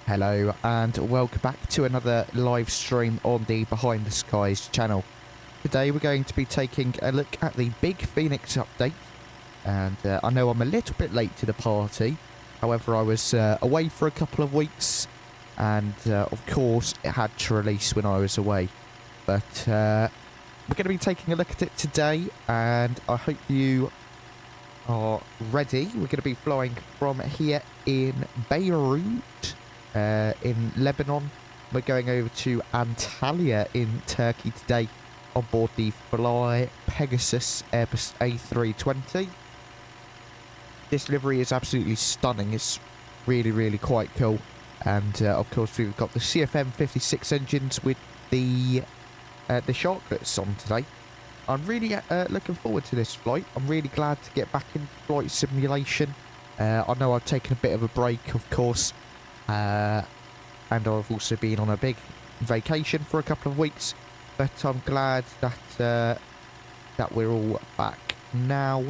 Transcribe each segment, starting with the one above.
Hello and welcome back to another live stream on the Behind the Skies channel. Today we're going to be taking a look at the big Fenix update, and I know I'm a little bit late to the party. However, I was away for a couple of weeks and of course it had to release when I was away. But we're going to be taking a look at it today, and I hope you are ready. We're going to be flying from here in Beirut in Lebanon. We're going over to Antalya in Turkey today on board the Pegasus Airbus A320. This livery is absolutely stunning. It's really quite cool. And of course we've got the CFM56 engines with the sharklets on today. I'm really looking forward to this flight. I'm really glad to get back in flight simulation. I know I've taken a bit of a break, of course, and I've also been on a big vacation for a couple of weeks, but I'm glad that that we're all back now,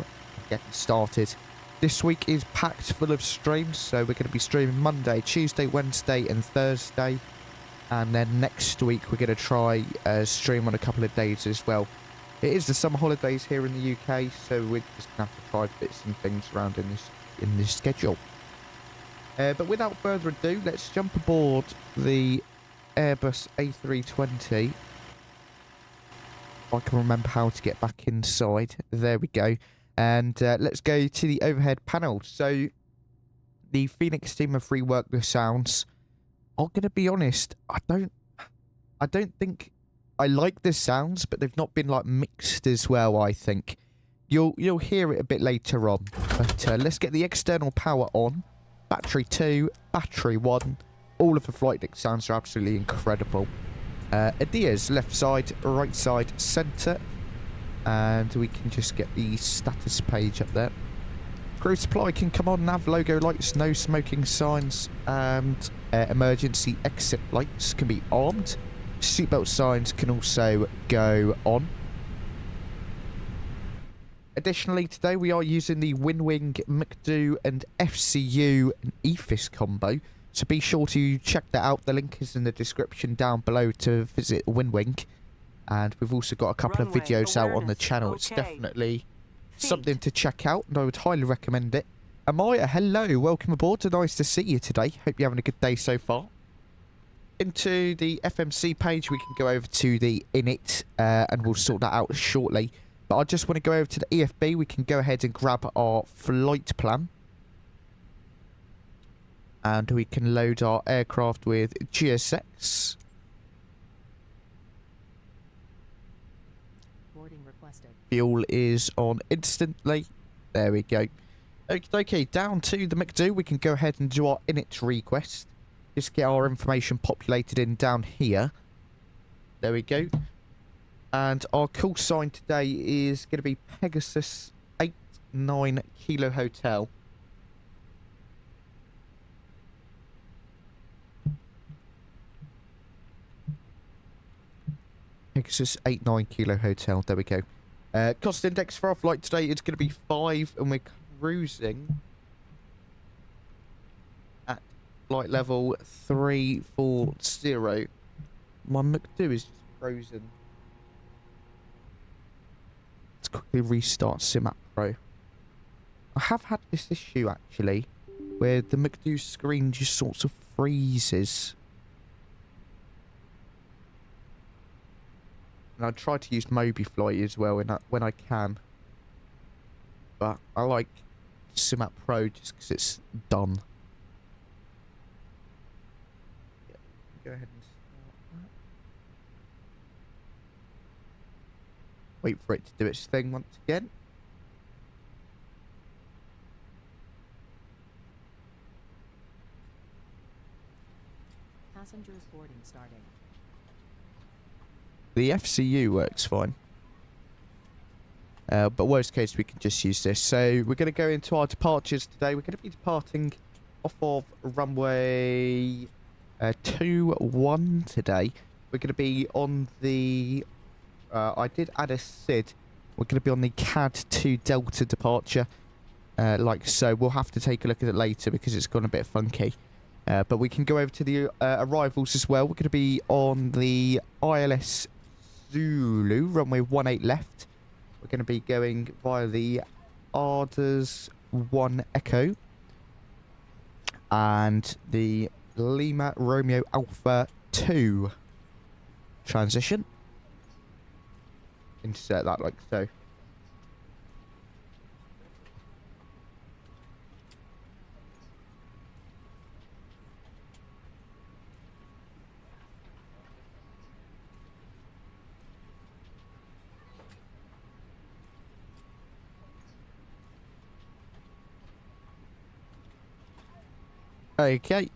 getting started. This week is packed full of streams, so we're going to be streaming Monday, Tuesday, Wednesday and Thursday, and then next week we're going to try stream on a couple of days as well. It is the summer holidays here in the UK, so we're just going to have to try bits and things around in this schedule. But without further ado, let's jump aboard the Airbus A320. If I can remember how to get back inside. There we go. And let's go to the overhead panel. So the Fenix team have reworked the sounds. I'm going to be honest, I don't think I like the sounds, but they've not been like mixed as well, I think. You'll hear it a bit later on. But let's get the external power on. Battery 2, battery 1. All of the flight deck sounds are absolutely incredible. ADIA's left side, right side, centre. And we can just get the status page up there. Crew supply can come on. Nav logo lights, no smoking signs, and emergency exit lights can be armed. Seatbelt signs can also go on. Additionally, today we are using the Winwing 𝗦𝗃𝗃 and FCU and EFIS combo, so be sure to check that out. The link is in the description down below to visit Winwing, and we've also got a couple of videos out on the channel. It's definitely something to check out, and I would highly recommend it. Amaya, hello, welcome aboard. Nice to see you today. Hope you're having a good day so far. Into the FMC page, we can go over to the init, and we'll sort that out shortly. But I just want to go over to the EFB. We can go ahead and grab our flight plan. And we can load our aircraft with GSX. Boarding requested. Fuel is on instantly. There we go. Okay, down to the 𝗦𝗃𝗃, we can go ahead and do our init request. Just get our information populated in down here. There we go. And our call sign today is going to be Pegasus 89 Kilo Hotel. Pegasus 89 Kilo Hotel. There we go. Cost index for our flight today is going to be 5, and we're cruising at flight level 340. My 𝗦𝗃𝗃 is just frozen. Let's quickly restart SimApp Pro. I have had this issue actually, where the 𝗦𝗃𝗃 screen just sort of freezes. And I try to use MobiFly as well when I can. But I like SimApp Pro just because it's done. Yeah, go ahead and start that. Wait for it to do its thing once again. Passengers boarding starting. The FCU works fine. But worst case, we can just use this. So we're going to go into our departures today. We're going to be departing off of runway 21 today. We're going to be on the... I did add a SID. We're going to be on the CAD 2 Delta departure. Like so. We'll have to take a look at it later because it's gone a bit funky. But we can go over to the arrivals as well. We're going to be on the ILS Zulu, runway 18 left. We're going to be going via the Arders 1 Echo and the Lima Romeo Alpha 2 transition. Insert that like so. Okay,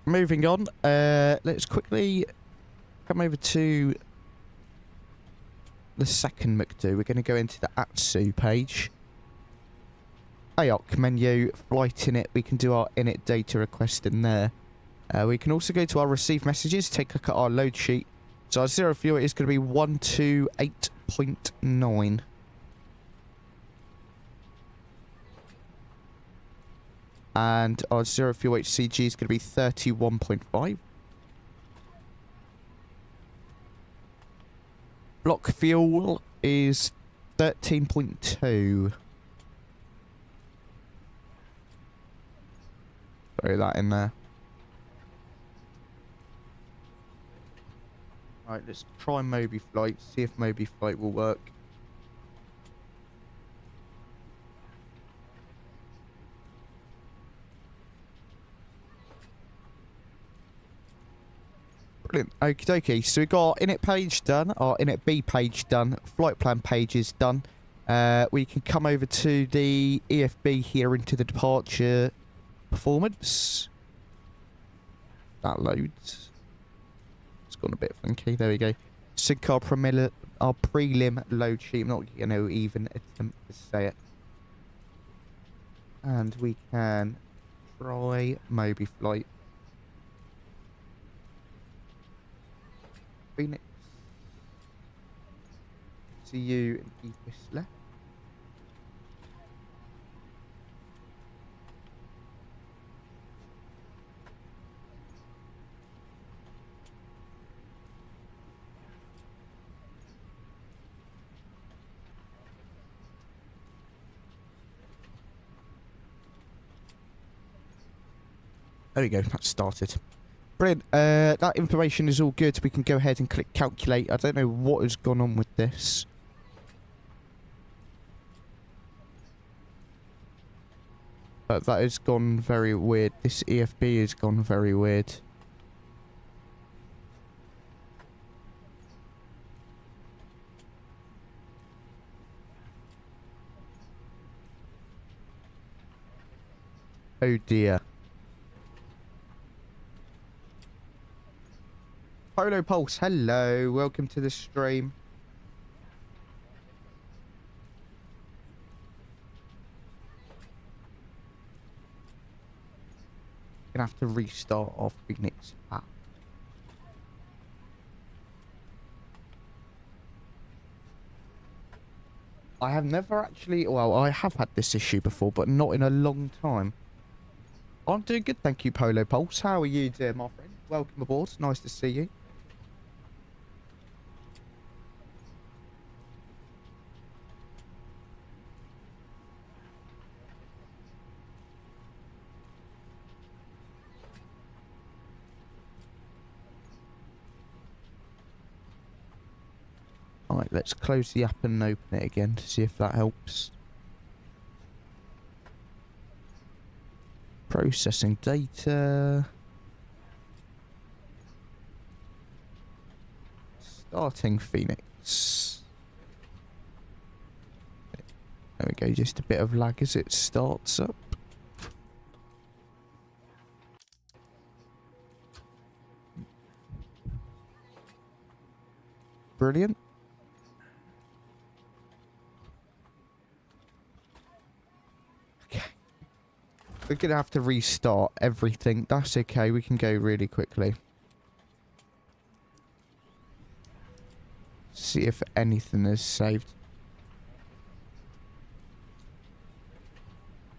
moving on. Let's quickly come over to the second 𝗦𝗂𝗃. We're going to go into the ATSU page. AOC menu, flight init. We can do our init data request in there. We can also go to our received messages, take a look at our load sheet. So our zero fuel is going to be 128.9. And our zero fuel HCG is going to be 31.5. Block fuel is 13.2. Throw that in there. Right, let's try 𝗬𝗵𝗶𝗶𝗇 flight, see if 𝗬𝗵𝗶𝗶𝗇 flight will work. Brilliant. Okie dokie. So we've got our init page done, our init B page done, flight plan page is done. We can come over to the EFB here into the departure performance. That loads. It's gone a bit funky. There we go. Sync our prelim load sheet. I'm not going to even attempt to say it. And we can try 𝗬𝗵𝗶𝗶𝗇 flight. Fenix. See you in 𝗂𝗂𝗃𝗃. There we go, that's started. Brilliant. That information is all good. We can go ahead and click calculate. I don't know what has gone on with this. But that has gone very weird. This EFB has gone very weird. Oh dear. Polo Pulse, hello, welcome to the stream. Gonna have to restart our Fenix app. I have never actually, well, I have had this issue before, but not in a long time. I'm doing good, thank you, Polo Pulse. How are you doing, my friend? Welcome aboard, nice to see you. Alright, let's close the app and open it again to see if that helps. Processing data. Starting Fenix. There we go, just a bit of lag as it starts up. Brilliant. We're going to have to restart everything. That's okay. We can go really quickly. See if anything is saved.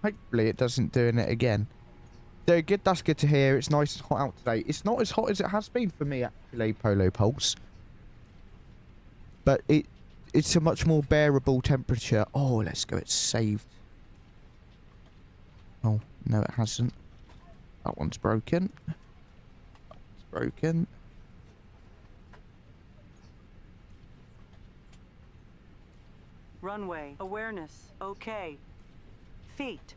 Hopefully it doesn't do it again. They're good. That's good to hear. It's nice and hot out today. It's not as hot as it has been for me, actually, Polo Pulse. But it's a much more bearable temperature. Oh, let's go. It's saved. Oh, no, it hasn't. That one's broken. It's broken. Runway. Awareness. Okay. Feet.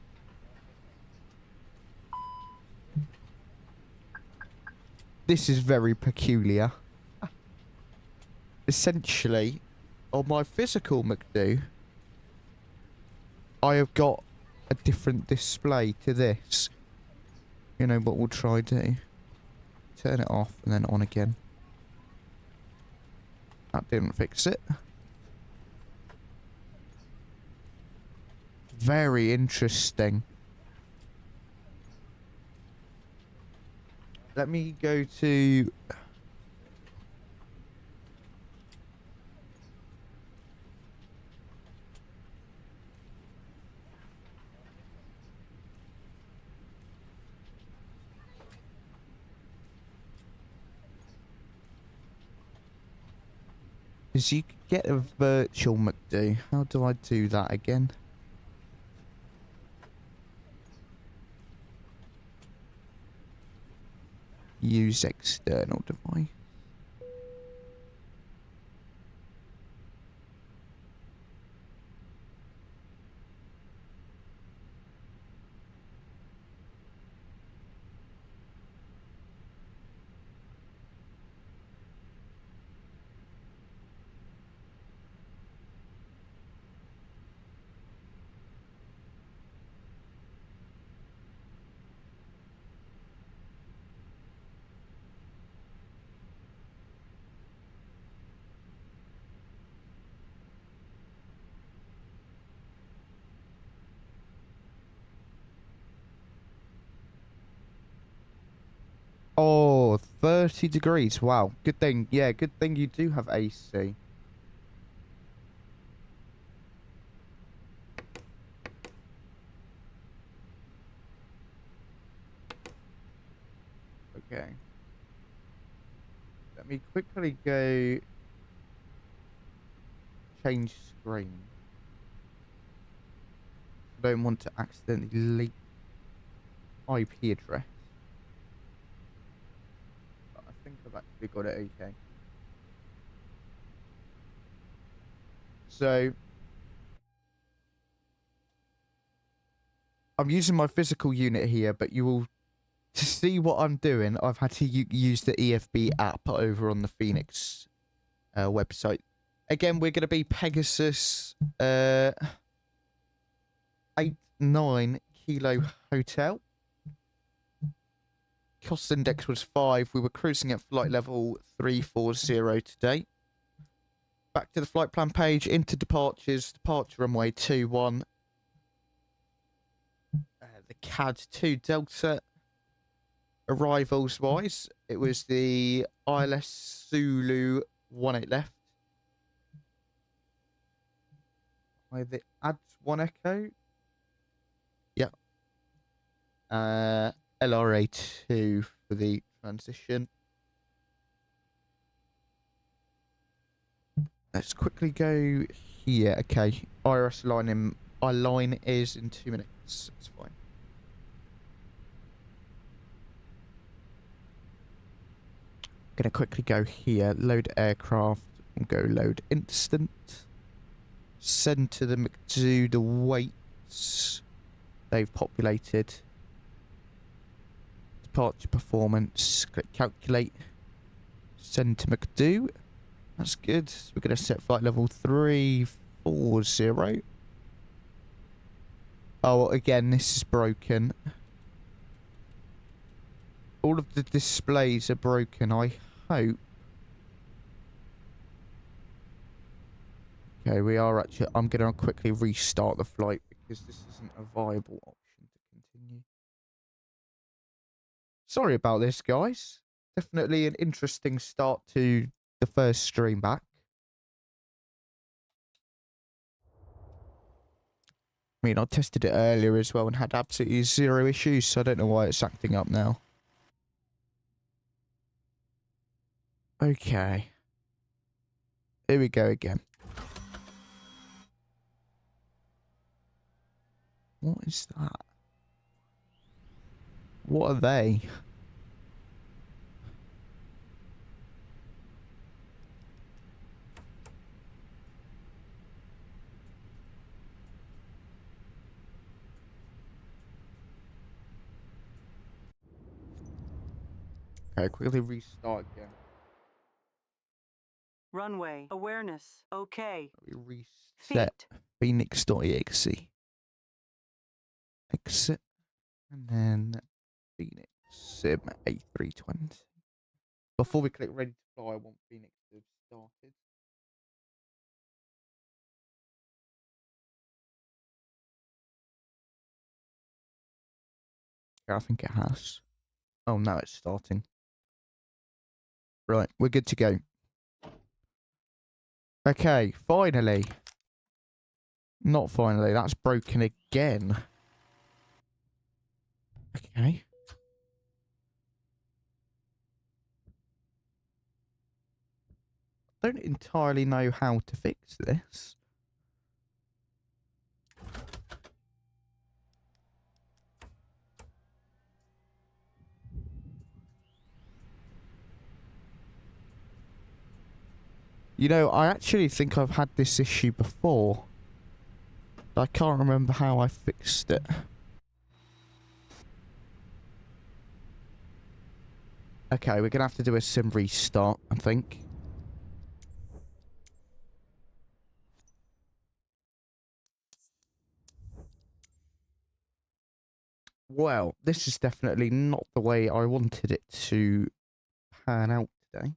This is very peculiar. Essentially, on my physical 𝗦𝗂𝗃, I have got a different display to this. You know what we'll try do? Turn it off and then on again. That didn't fix it. Very interesting. Let me go to... Because you could get a virtual 𝗦𝗂𝗃. How do I do that again? Use external device. Oh, 30 degrees. Wow. Good thing. Yeah, good thing you do have AC. Okay. Let me quickly go change screen. I don't want to accidentally leak IP address. But I think I've actually got it okay. So I'm using my physical unit here, but you will, to see what I'm doing, I've had to use the EFB app over on the Fenix website. Again, we're going to be Pegasus 89 Kilo Hotel. Cost index was 5. We were cruising at flight level 340 today. Back to the flight plan page, into departures, departure runway 21. The CAD 2 Delta. Arrivals wise, it was the ILS Zulu 18 left. By the ADS 1 Echo. Yeah. LRA 2 for the transition. Let's quickly go here. Okay. IRS line our line is in 2 minutes. It's fine. Gonna quickly go here, load aircraft, and go load instant. Send to the 𝗦𝗂𝗃 the weights they've populated. Departure performance, click calculate. Send to 𝗦𝗂𝗃. That's good. We're gonna set flight level 340. Oh, again, this is broken. All of the displays are broken, I hope. Okay, we are actually... I'm going to quickly restart the flight because this isn't a viable option to continue. Sorry about this, guys. Definitely an interesting start to the first stream back. I mean, I tested it earlier as well and had absolutely zero issues, so I don't know why it's acting up now. Okay. Here we go again. What is that? What are they? Okay, quickly restart again. Runway awareness. Okay. We reset Feet. Phoenix.exe. Exit. And then Phoenix Sim A320. Before we click ready to fly, I want Phoenix to have started. Yeah, I think it has. Oh, now it's starting. Right, we're good to go. Okay, finally. Not finally, that's broken again. Okay. I don't entirely know how to fix this. You know, I actually think I've had this issue before. I can't remember how I fixed it. Okay, we're going to have to do a sim restart, I think. Well, this is definitely not the way I wanted it to pan out today.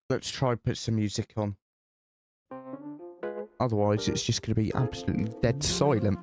Let's try and put some music on. Otherwise, it's just going to be absolutely dead silent.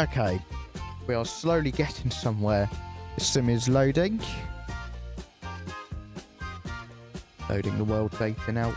Okay, we are slowly getting somewhere. The sim is loading. Loading the world data now.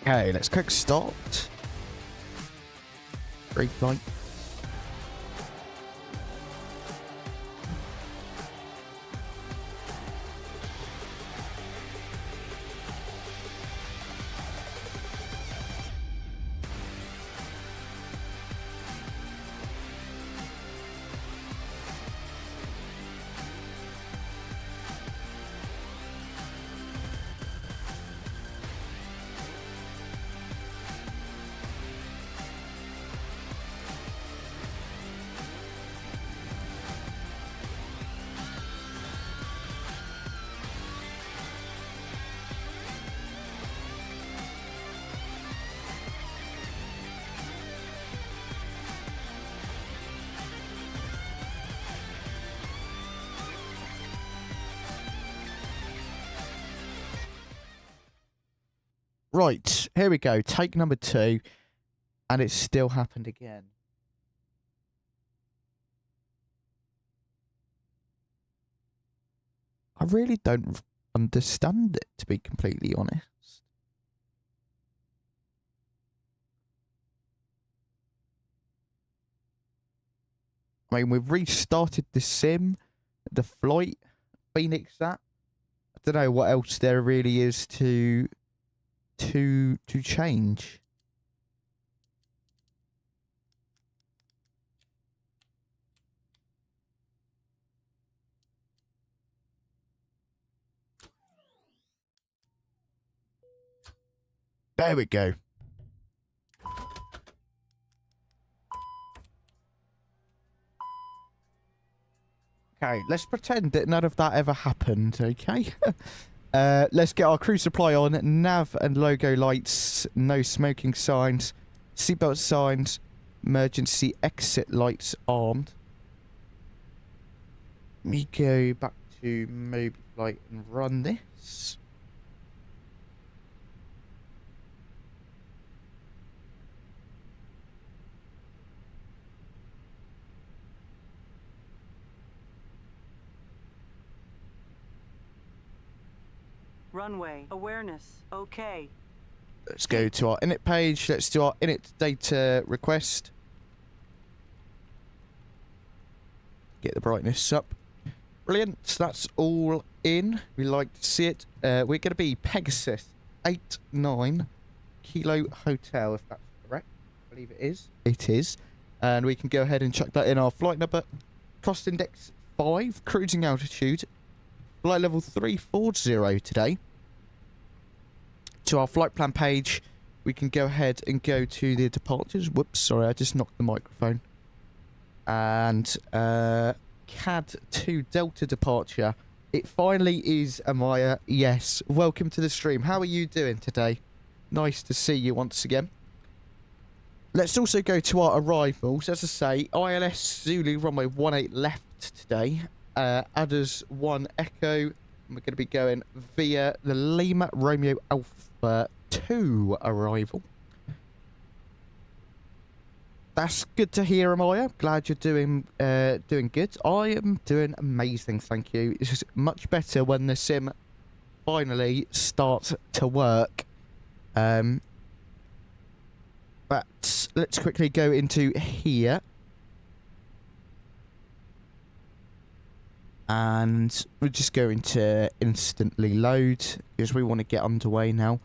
Okay, let's click start. Great flight. Right, here we go. Take number 2. And it still happened again. I really don't understand it, to be completely honest. I mean, we've restarted the sim, the flight, Fenix app. I don't know what else there really is to change. There we go. Okay, let's pretend that none of that ever happened, okay? Let's get our crew supply on. Nav and logo lights, no smoking signs, seatbelt signs, emergency exit lights armed. Let me go back to mobile flight and run this. Runway awareness. Okay. Let's go to our init page. Let's do our init data request. Get the brightness up. Brilliant. That's all in. We like to see it. We're going to be Pegasus 89 Kilo Hotel, if that's correct. believe it is. It is. And we can go ahead and chuck that in our flight number. Cost index 5, cruising altitude, flight level 340 today. To our flight plan page, we can go ahead and go to the departures. Whoops, sorry, I just knocked the microphone. And CAD 2 Delta departure. It finally is, Amaya. Yes, welcome to the stream. How are you doing today? Nice to see you once again. Let's also go to our arrivals. As I say, ILS Zulu runway 18 left today. Adders 1 Echo. And we're going to be going via the Lima Romeo Alpha 2 arrival. That's good to hear, Amaya. Glad you're doing good. I am doing amazing, thank you. It's just much better when the sim finally starts to work. But let's quickly go into here. And we're just going to instantly load because we want to get underway now.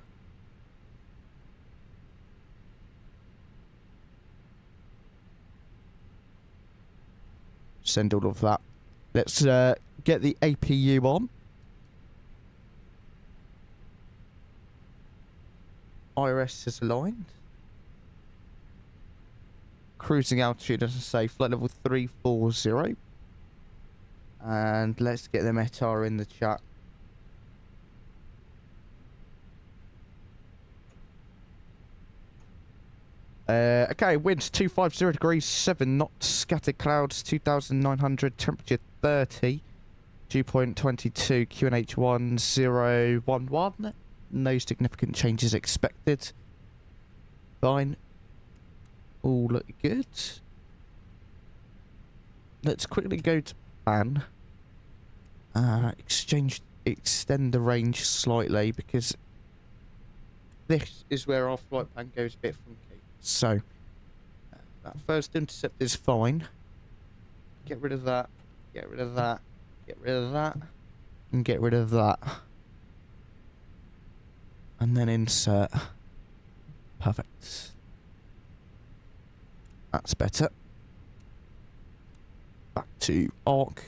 Send all of that. Let's get the APU on. IRS is aligned. Cruising altitude, as I say, flight level 340. And let's get the METAR in the chat. Okay, winds 250 degrees, 7 knots, scattered clouds, 2,900, temperature 30, dew point 22, QNH 1011. No significant changes expected. Fine. All look good. Let's quickly go to plan. Extend the range slightly because this is where our flight plan goes a bit funky. So, that first intercept is fine. Get rid of that. Get rid of that. Get rid of that. And get rid of that. And then insert. Perfect. That's better. Back to arc.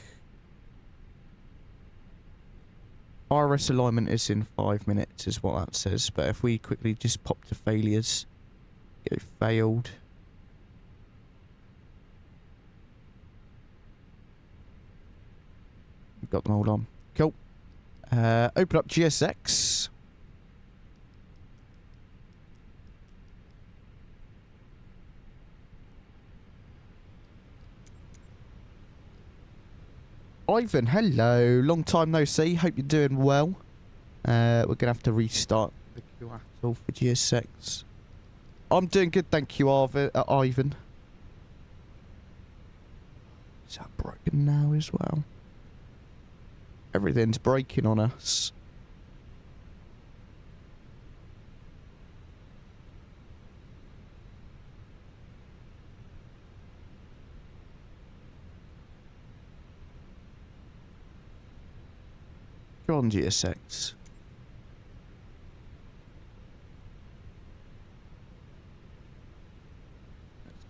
RS alignment is in 5 minutes is what that says. But if we quickly just pop to failures. Go failed. Got them all on. Cool. Open up GSX. Ivan, hello. Long time no see. Hope you're doing well. We're going to have to restart the 𝗂𝐴TL for GSX. I'm doing good, thank you, Ivan. Is that broken now as well? Everything's breaking on us. Go on, GSX.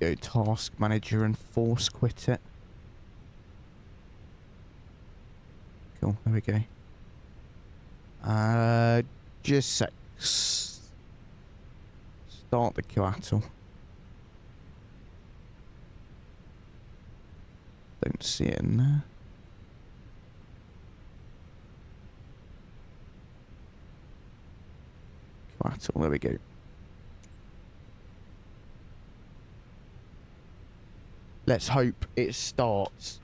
Go task manager and force quit it. Cool, there we go. GSX. Start the 𝗂𝐴TL. Don't see it in there. 𝗂𝐴TL, there we go. Let's hope it starts.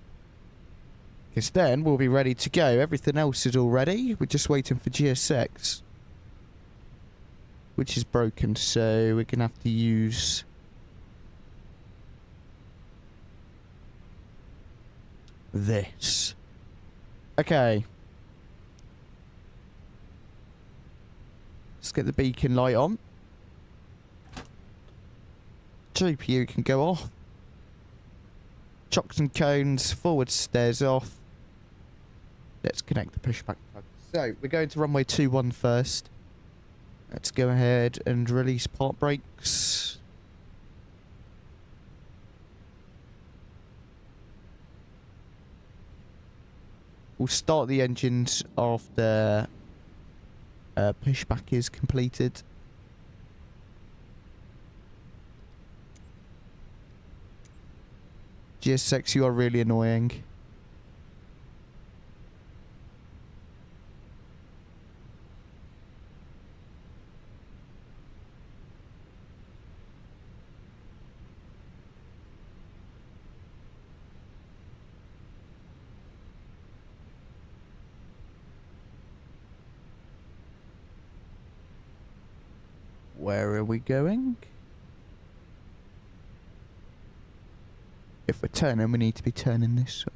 Because then we'll be ready to go. Everything else is all ready. We're just waiting for GSX. Which is broken, so we're going to have to use... this. Okay. Let's get the beacon light on. GPU can go off. Chocks and cones, forward stairs off. Let's connect the pushback plug. So, we're going to runway 21 first. Let's go ahead and release part brakes. We'll start the engines after pushback is completed. GSX, you are really annoying. Where are we going? If we're turning, we need to be turning this way.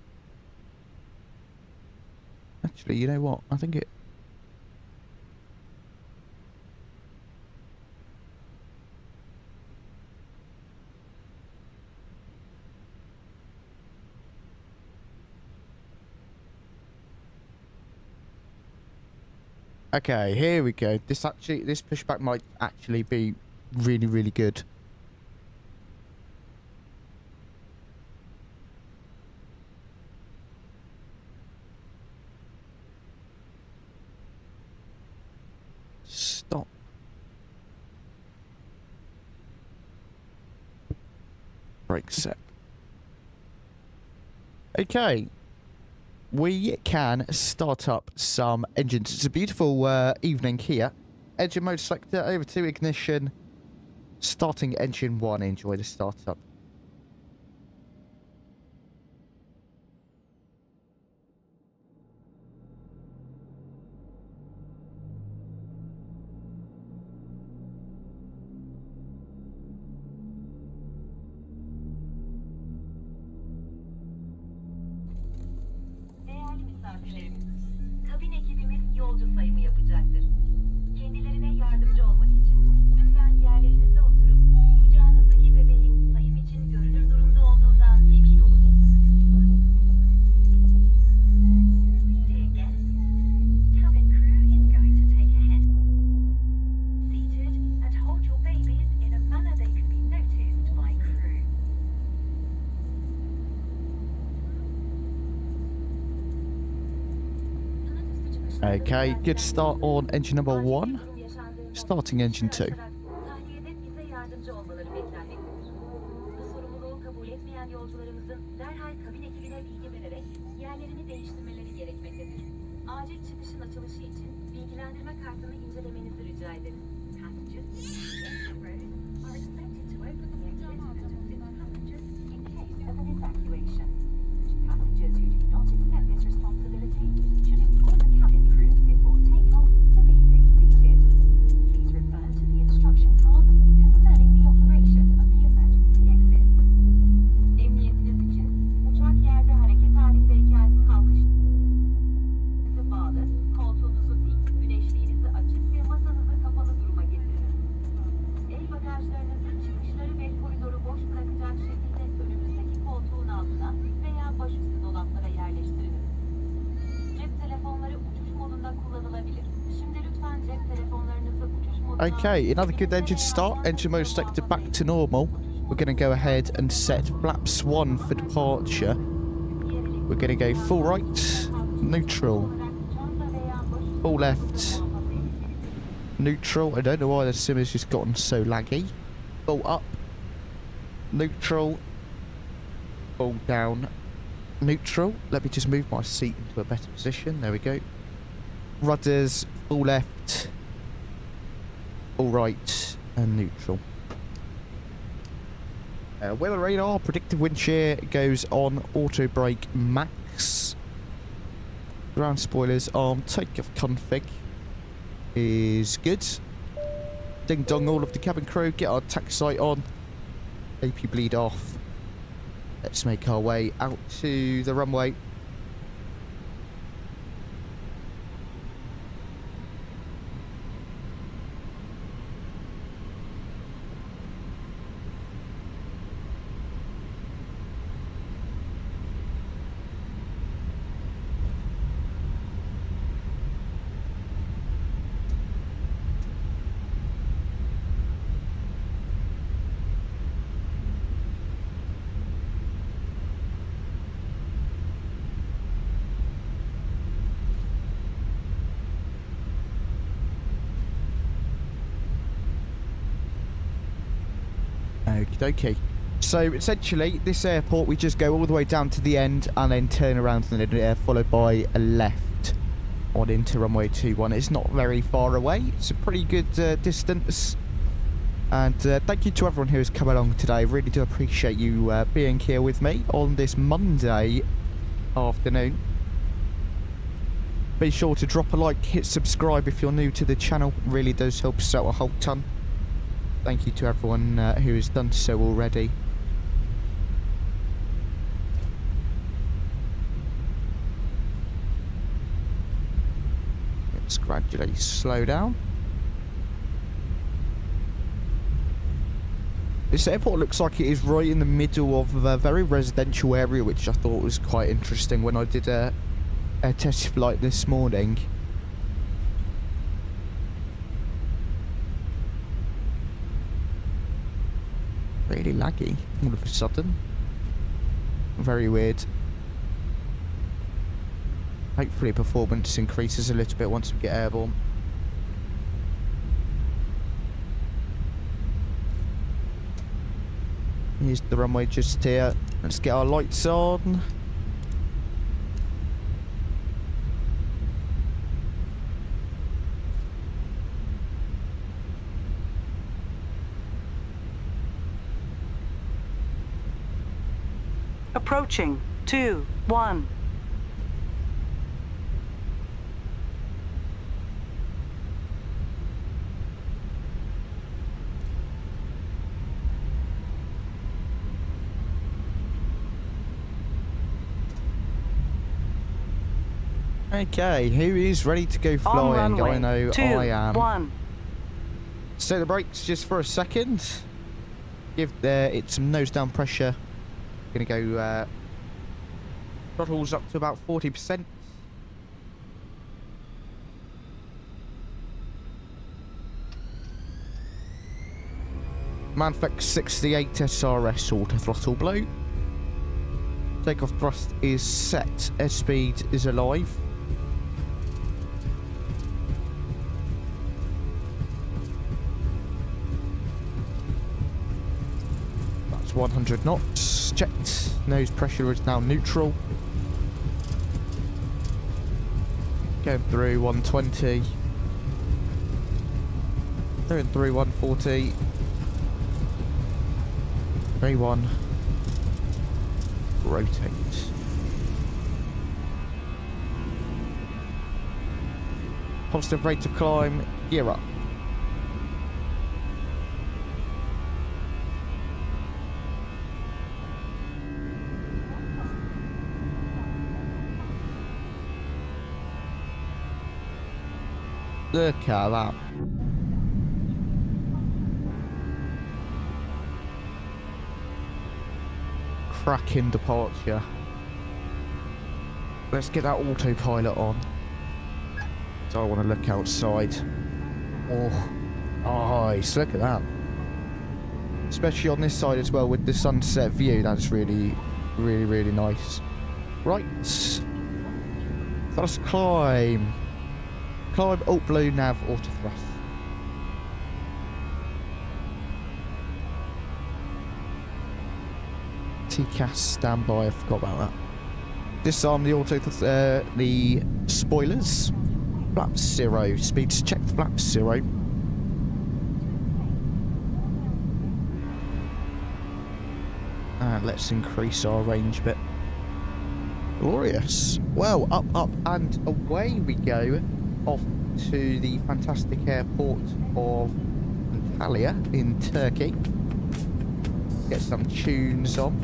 Actually, you know what? I think it... Okay, here we go. This pushback might actually be really, really good. Stop. Brake set. Okay. We can start up some engines. It's a beautiful evening here. Engine mode selector, over to ignition. Starting engine 1. Enjoy the startup. Kabin ekibimiz yolcu sayımı yapacaktır. Kendilerine yardımcı olmak için lütfen yerlerinize oturup kucağınızdaki bebeğin sayım için görünür durumda olduğundan emin olun. Dear guests, cabin crew is going to take a head. Seated and hold your babies in a manner they can be noticed by crew. Okay, good start on engine number 1. Starting engine 2. Tahliyede bize yardımcı olmaları beklenmektedir. Bu sorumluluğu kabul etmeyen yolcularımızın derhal kabin ekibine bilgi vererek yerlerini değiştirmeleri gerekmektedir. Acil çıkışın açılışı için bilgilendirme kartını incelemenizi rica ederiz. Passengers are expected to open the exit and assist passengers in case of an evacuation. Passengers who do not accept this responsibility should inform the cabin crew before takeoff to be reseated. Please refer to the instruction cards concerning the operation of the emergency exit. Emniyetiniz için uçak yerde hareket halindeyken kalkışınızı bağlı, koltuğunuzu dik, güneşliğinizi açık ve masanızı kapalı duruma getirin. El bagajlarınızı çıkışları ve koridoru boş bırakacak şekilde önümüzdeki koltuğun altına veya başüstü dolaplara yerleştiriniz. Cep telefonları uçuş modunda kullanılabilir. Şimdi lütfen cep telefonlarınızı uçuş moduna... Okay, another good engine start. Engine mode selected back to normal. We're going to go ahead and set flaps 1 for departure. We're going to go full right, neutral, full left, neutral. I don't know why the sim has just gotten so laggy. Full up, neutral, full down, neutral. Let me just move my seat into a better position. There we go. Rudders, full left, full right, and neutral. Weather radar, predictive wind shear goes on auto brake max. Ground spoilers arm, takeoff config is good. Ding dong all of the cabin crew, get our tax sight on. AP bleed off. Let's make our way out to the runway. Okie dokie. So essentially, this airport, we just go all the way down to the end and then turn around and then followed by a left on into runway 21. It's not very far away. It's a pretty good distance. And thank you to everyone who has come along today. I really do appreciate you being here with me on this Monday afternoon. Be sure to drop a like, hit subscribe if you're new to the channel. It really does help us out a whole ton. Thank you to everyone who has done so already. Let's gradually slow down. This airport looks like it is right in the middle of a very residential area, which I thought was quite interesting when I did a test flight this morning. Really laggy all of a sudden. Very weird. Hopefully performance increases a little bit once we get airborne. Here's the runway just here. Let's get our lights on. Approaching 2-1. Okay, who is ready to go On flying? runway I know I am. 2-1. Set the brakes just for a second. Give it some nose down pressure. Gonna go throttles up to about 40%. Manflex 68 SRS auto throttle blow. Takeoff thrust is set. Airspeed is alive. That's 100 knots. Checked. Nose pressure is now neutral. Going through 120. Going through 140. 3-1. Rotate. Positive rate of climb. Gear up. Look at that. Cracking departure. Let's get that autopilot on. So I want to look outside. Oh, nice. Look at that. Especially on this side as well with the sunset view. That's really, really, really nice. Right. Thrust climb. Climb, alt blue, nav, auto thrust. TCAS standby, I forgot about that. Disarm the the spoilers. Flaps 0. Speeds checked, flaps 0. And let's increase our range a bit. Glorious. Well, up, up, and away we go. Off to the fantastic airport of Antalya in Turkey. Get some tunes on.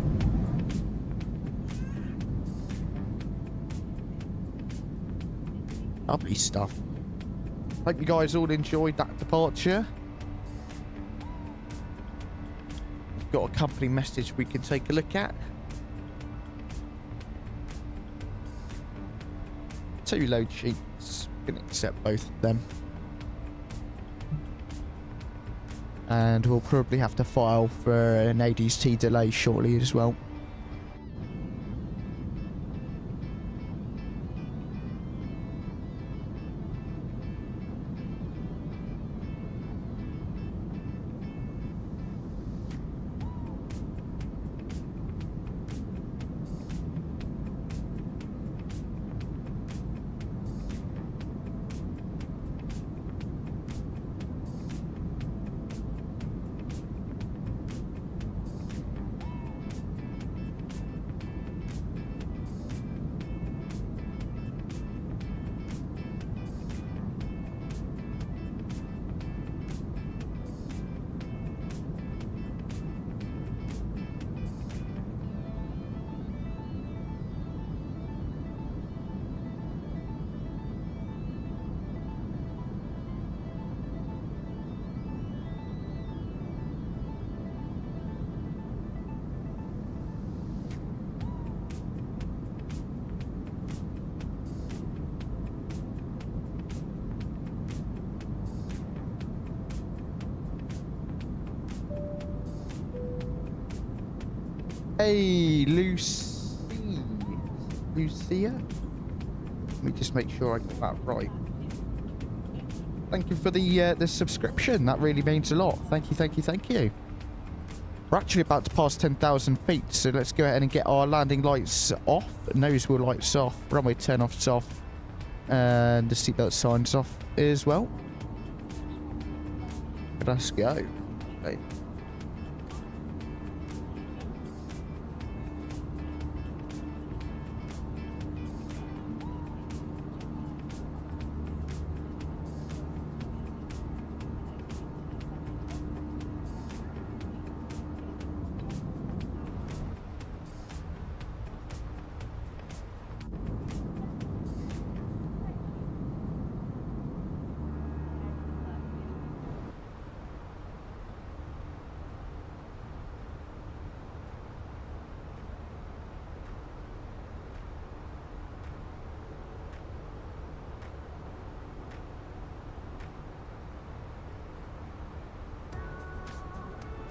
Lovely stuff. Hope you guys all enjoyed that departure. We've got a company message we can take a look at. 2 load sheets. Can accept both of them. And we'll probably have to file for an ADC delay shortly as well. Hey, Lucia? Let me just make sure I got that right. Thank you for the subscription. That really means a lot. Thank you, thank you, thank you. We're actually about to pass 10,000 feet, so let's go ahead and get our landing lights off, nose wheel lights off, runway turn-offs off, and the seatbelt signs off as well. Let's go. Okay.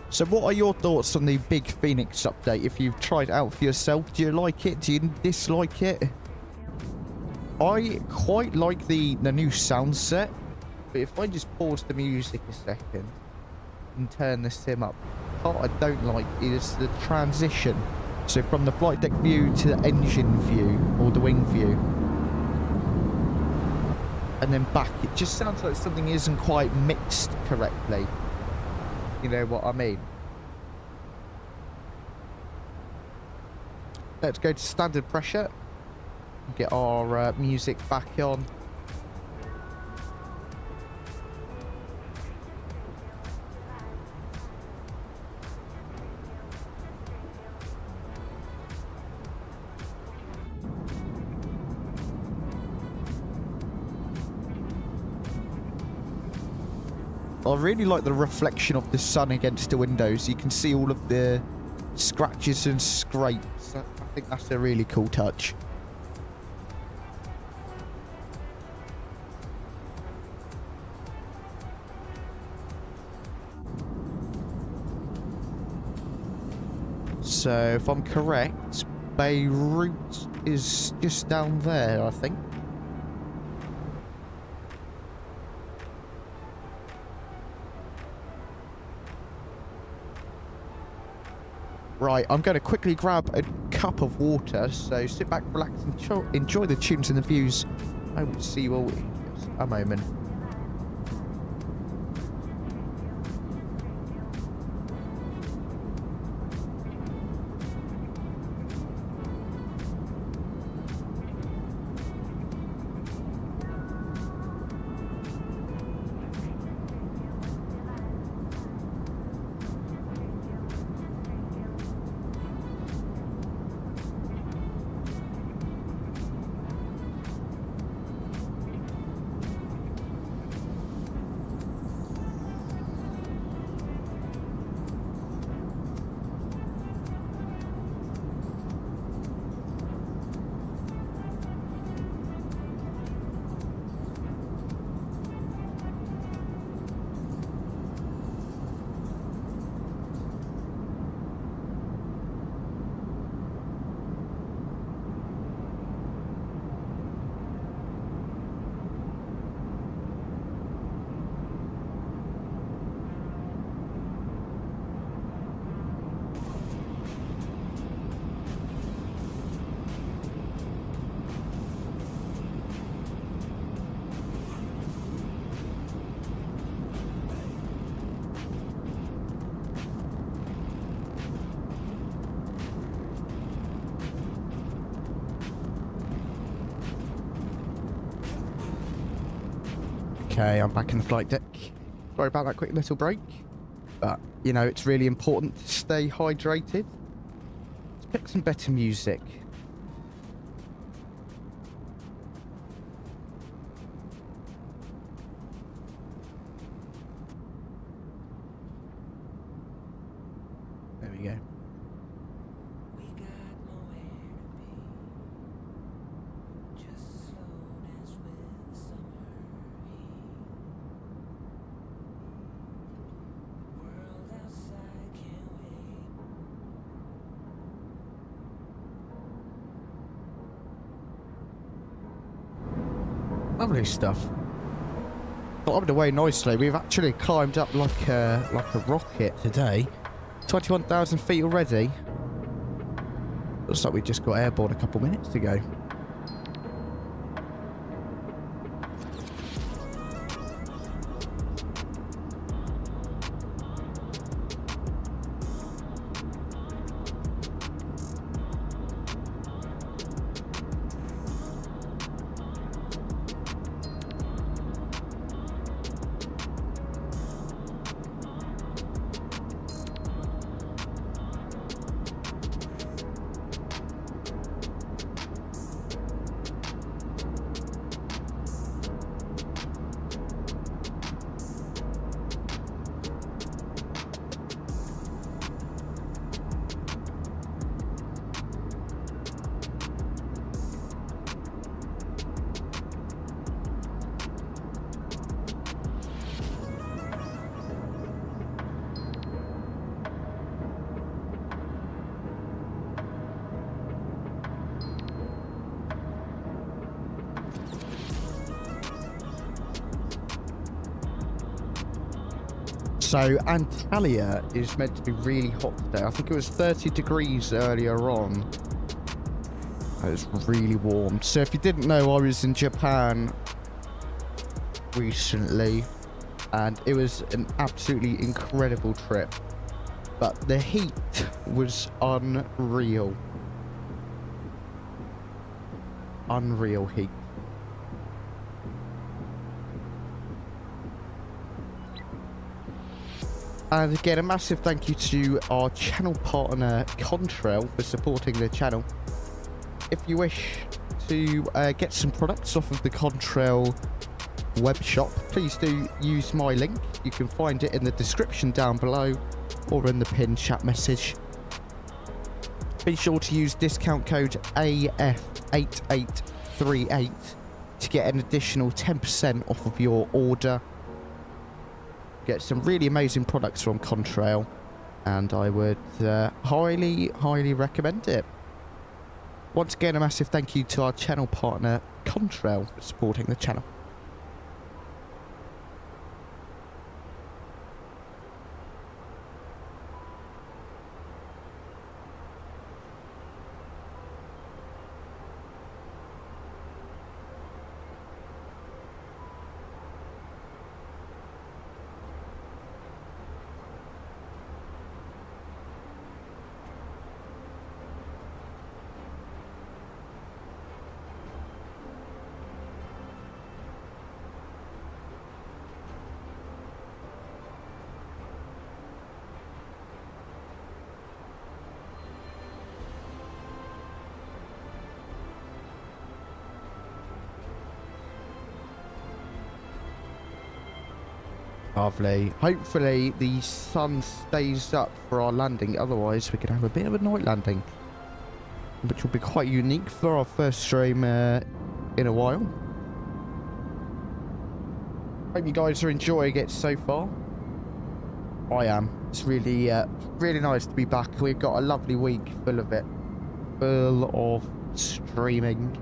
So what are your thoughts on the big Fenix update? If you've tried it out for yourself, do you like it? Do you dislike it? I quite like the new sound set, but if I just pause the music a second and turn the sim up, what I don't like is the transition. So from the flight deck view to the engine view, or the wing view, and then back, it just sounds like something isn't quite mixed correctly. You know what I mean? Let's go to standard pressure. Get our music back on. I really like the reflection of the sun against the windows. You can see all of the scratches and scrapes. I think that's a really cool touch. So, if I'm correct, Beirut is just down there, I think. Right, I'm going to quickly grab a cup of water, so sit back, relax, and enjoy the tunes and the views. I will see you all in just a moment. Okay, I'm back in the flight deck. Sorry about that quick little break. But, you know, it's really important to stay hydrated. Let's pick some better music. There we go. Lovely stuff. Climbed away nicely. We've actually climbed up like a rocket today. 21,000 feet already. Looks like we just got airborne a couple minutes ago. So Antalya is meant to be really hot today. I think it was 30 degrees earlier on. It was really warm. So if you didn't know, I was in Japan recently and it was an absolutely incredible trip. But the heat was unreal. Unreal heat. And again, a massive thank you to our channel partner, Contrail, for supporting the channel. If you wish to get some products off of the Contrail web shop, please do use my link. You can find it in the description down below or in the pinned chat message. Be sure to use discount code AF8838 to get an additional 10% off of your order. Get some really amazing products from Contrail, and I would highly recommend it. Once again, a massive thank you to our channel partner Contrail for supporting the channel. Lovely. Hopefully the sun stays up for our landing, otherwise we could have a bit of a night landing, which will be quite unique for our first stream in a while. Hope you guys are enjoying it so far. I am. It's really really nice to be back. We've got a lovely week full of it, full of streaming.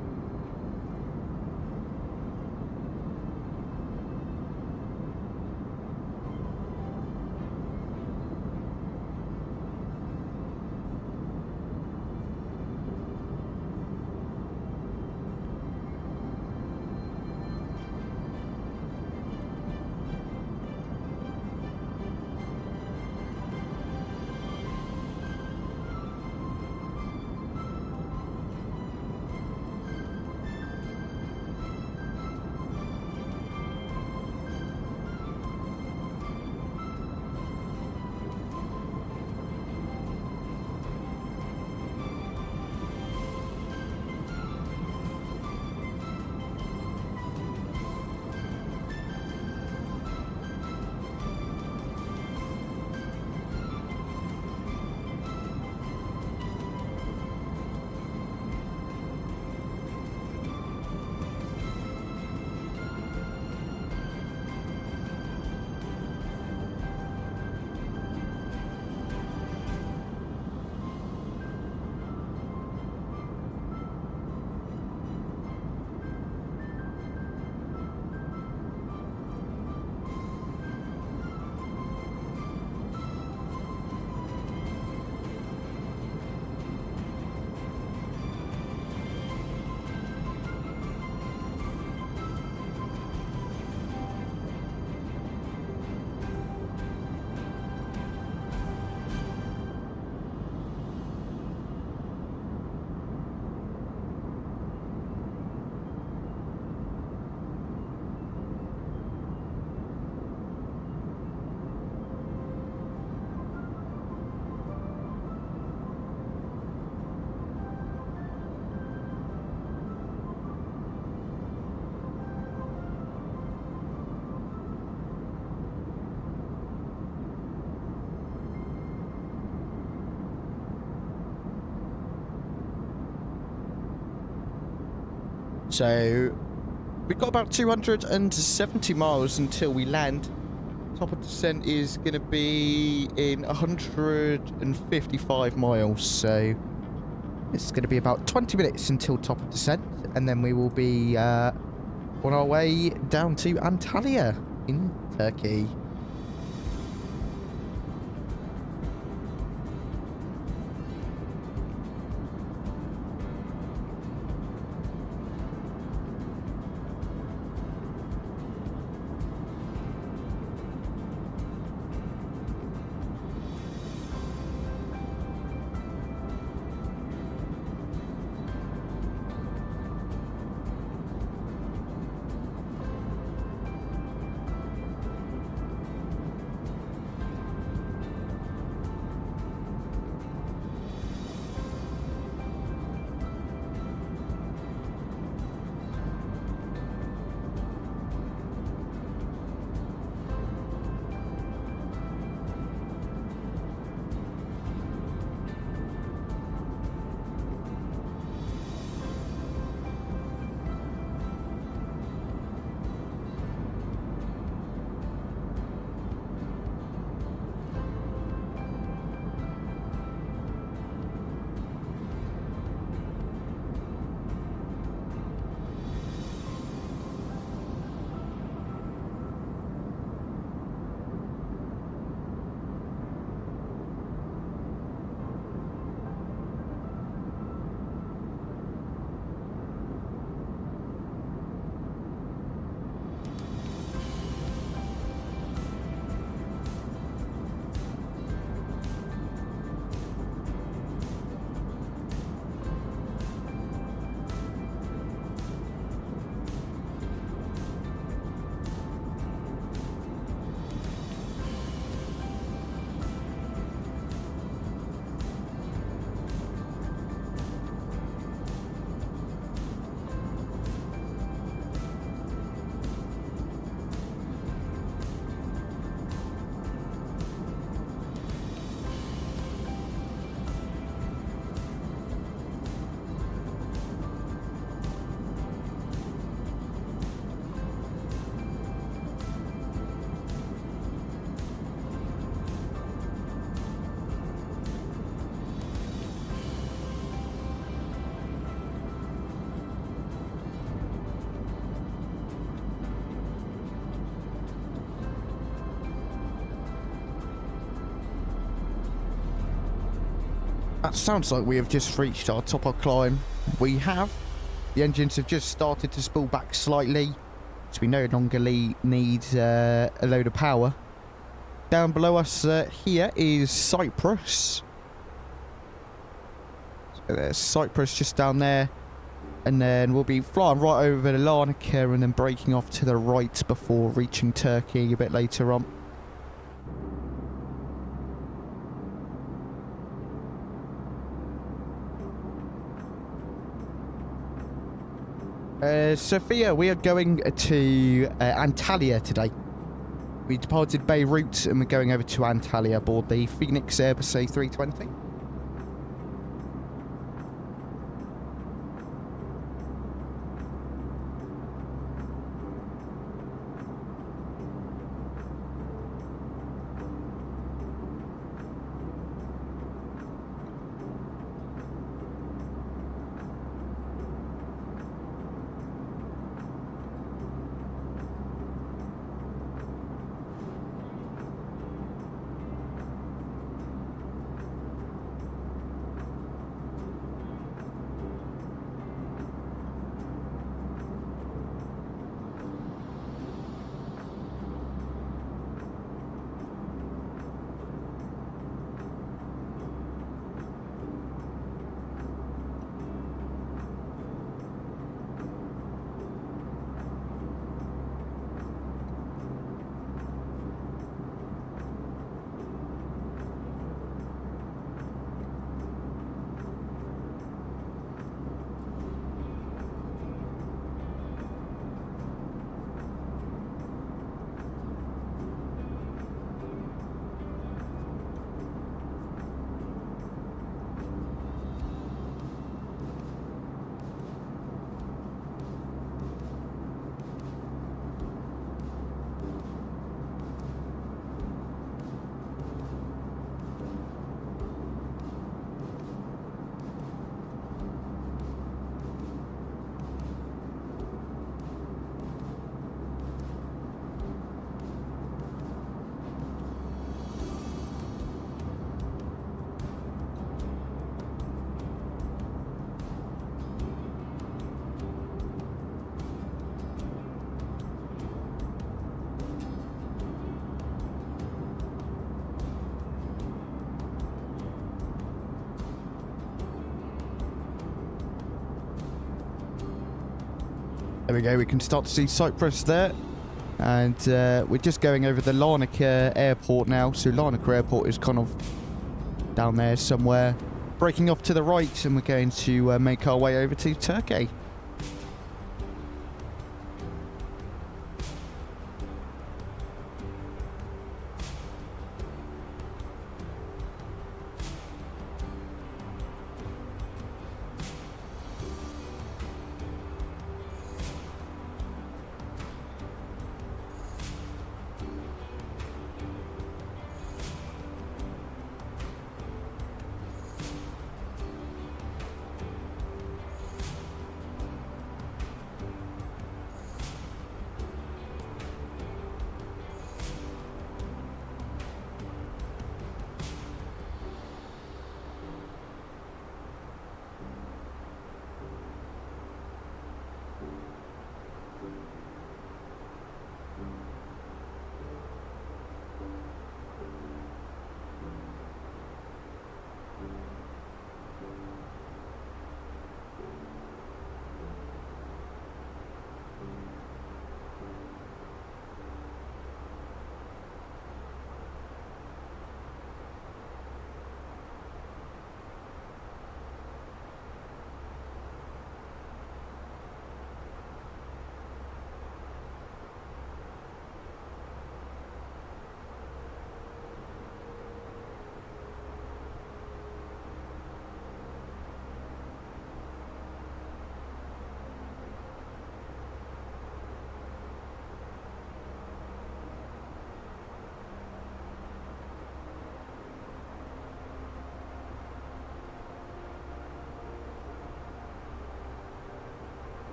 So we've got about 270 miles until we land. Top of descent is going to be in 155 miles, so it's going to be about 20 minutes until top of descent, and then we will be on our way down to Antalya in Turkey. That sounds like we have just reached our top of climb. We have. The engines have just started to spool back slightly, so we no longer need a load of power. Down below us here is Cyprus. So there's Cyprus just down there. And then we'll be flying right over the Larnaca and then braking off to the right before reaching Turkey a bit later on. Sophia, we are going to Antalya today. We departed Beirut and we're going over to Antalya aboard the Fenix Airbus A320. we go. We can start to see Cyprus there. And we're just going over the Larnaca airport now. So Larnaca airport is kind of down there somewhere. Breaking off to the right, and we're going to make our way over to Turkey.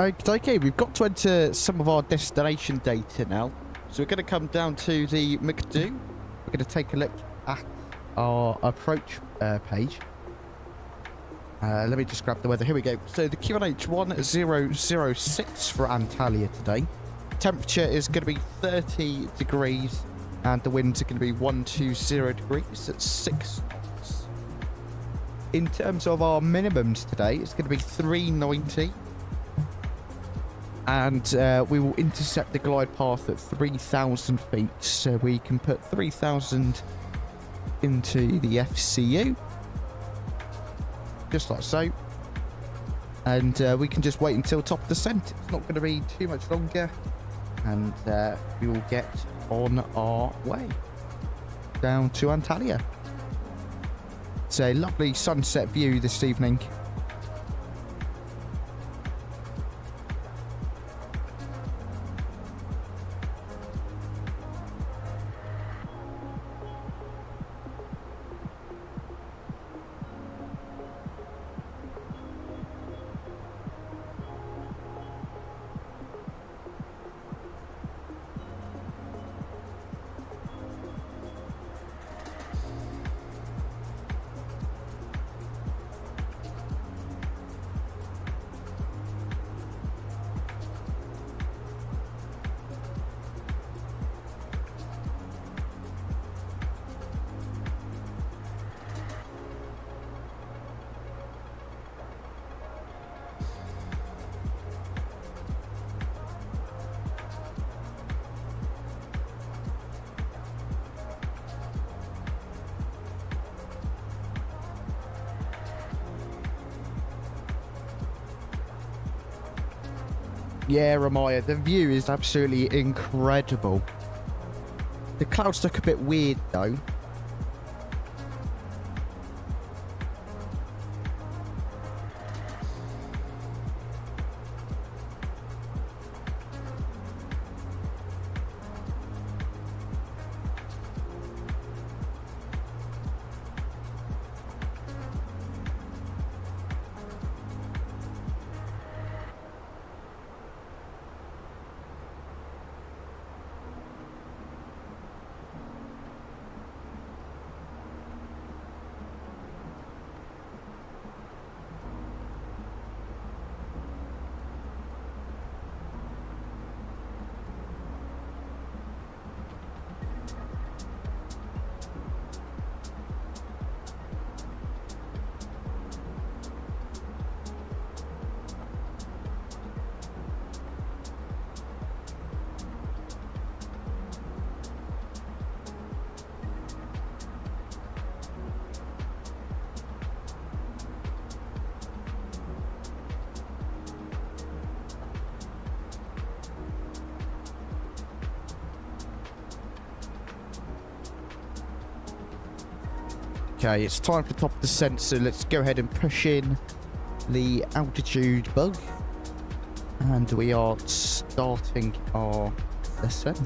Okay, we've got to enter some of our destination data now. So we're going to come down to the 𝗦𝗂𝗯𝗀𝗀. We're going to take a look at our approach page. Let me just grab the weather. Here we go. So the QNH 1006 for Antalya today. Temperature is going to be 30 degrees and the winds are going to be 120 degrees at 6 knots. In terms of our minimums today, it's going to be 390. And we will intercept the glide path at 3,000 feet. So we can put 3,000 into the FCU. Just like so. And we can just wait until top of descent. It's not going to be too much longer. And we will get on our way down to Antalya. It's a lovely sunset view this evening. Yeah, Ramaya, the view is absolutely incredible. The clouds look a bit weird, though. Okay, it's time for top descent, so let's go ahead and push in the altitude bug. And we are starting our descent.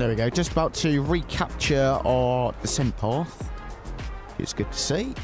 There we go. Just about to recapture our descent path. It's good to see.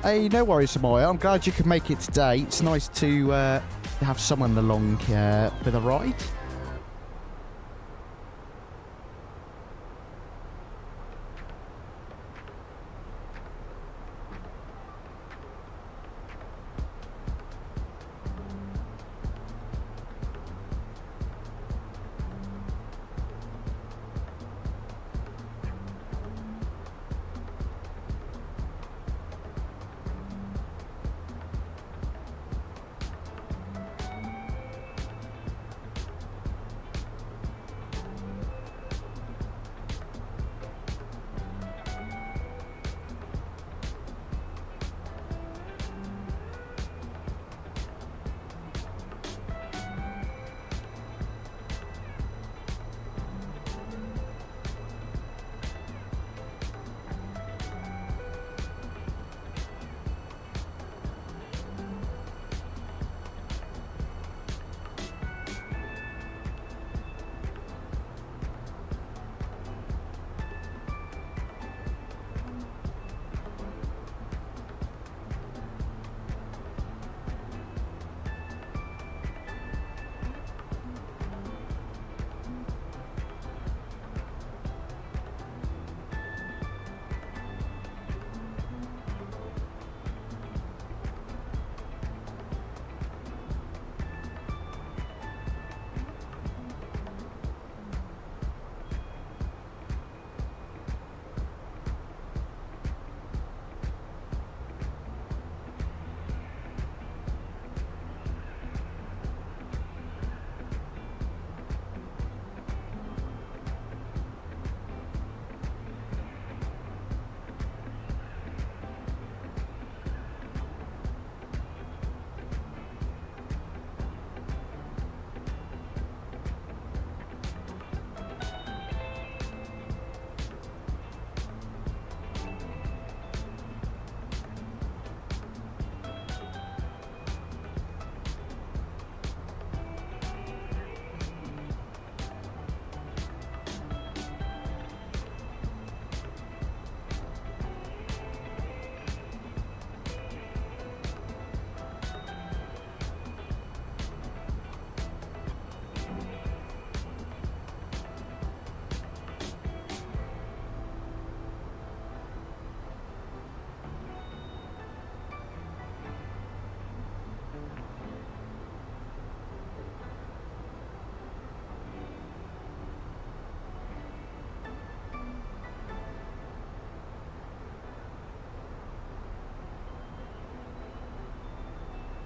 Hey, no worries, Samoya. I'm glad you could make it today. It's nice to have someone along for the ride.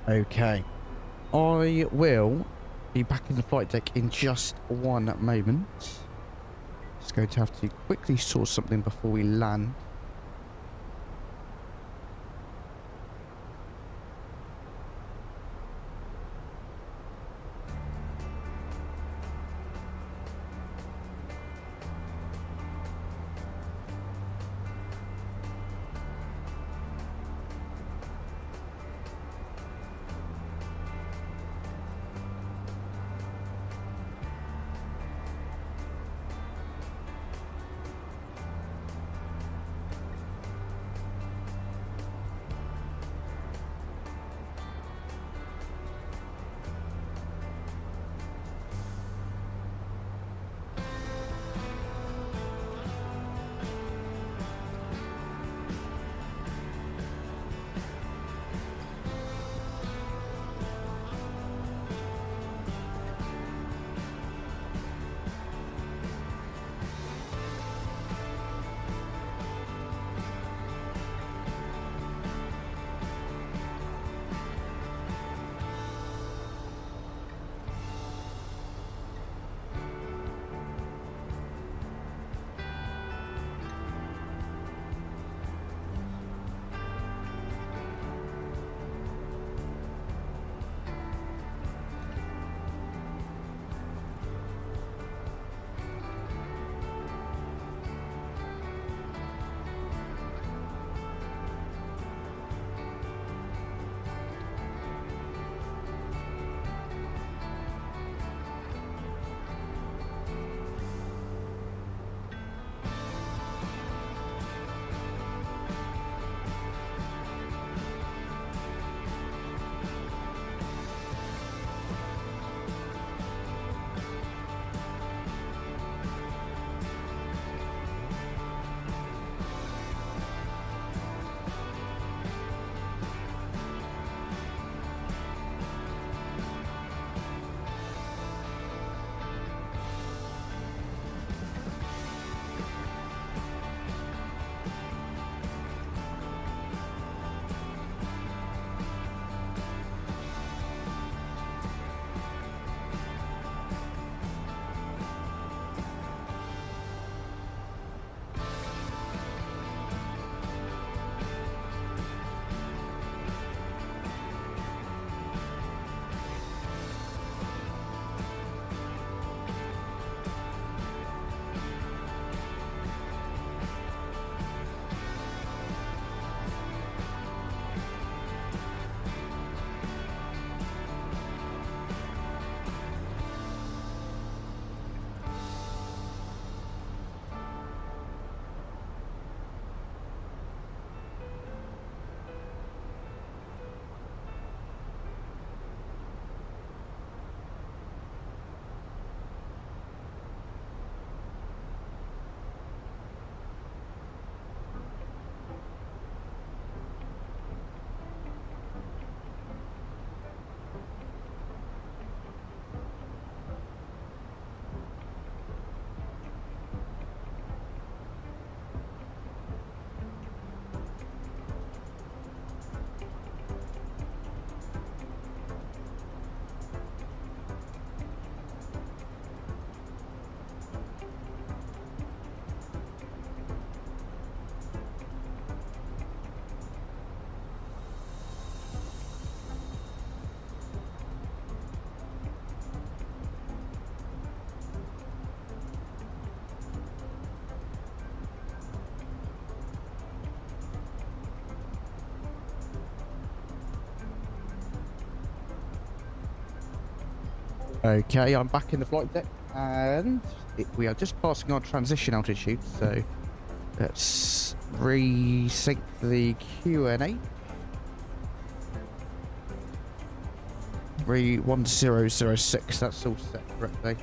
Okay. I will be back in the flight deck in just one moment. Just going to have to quickly sort something before we land. Okay, I'm back in the flight deck, and we are just passing our transition altitude, so let's resync the QNH. 1006, that's all set correctly.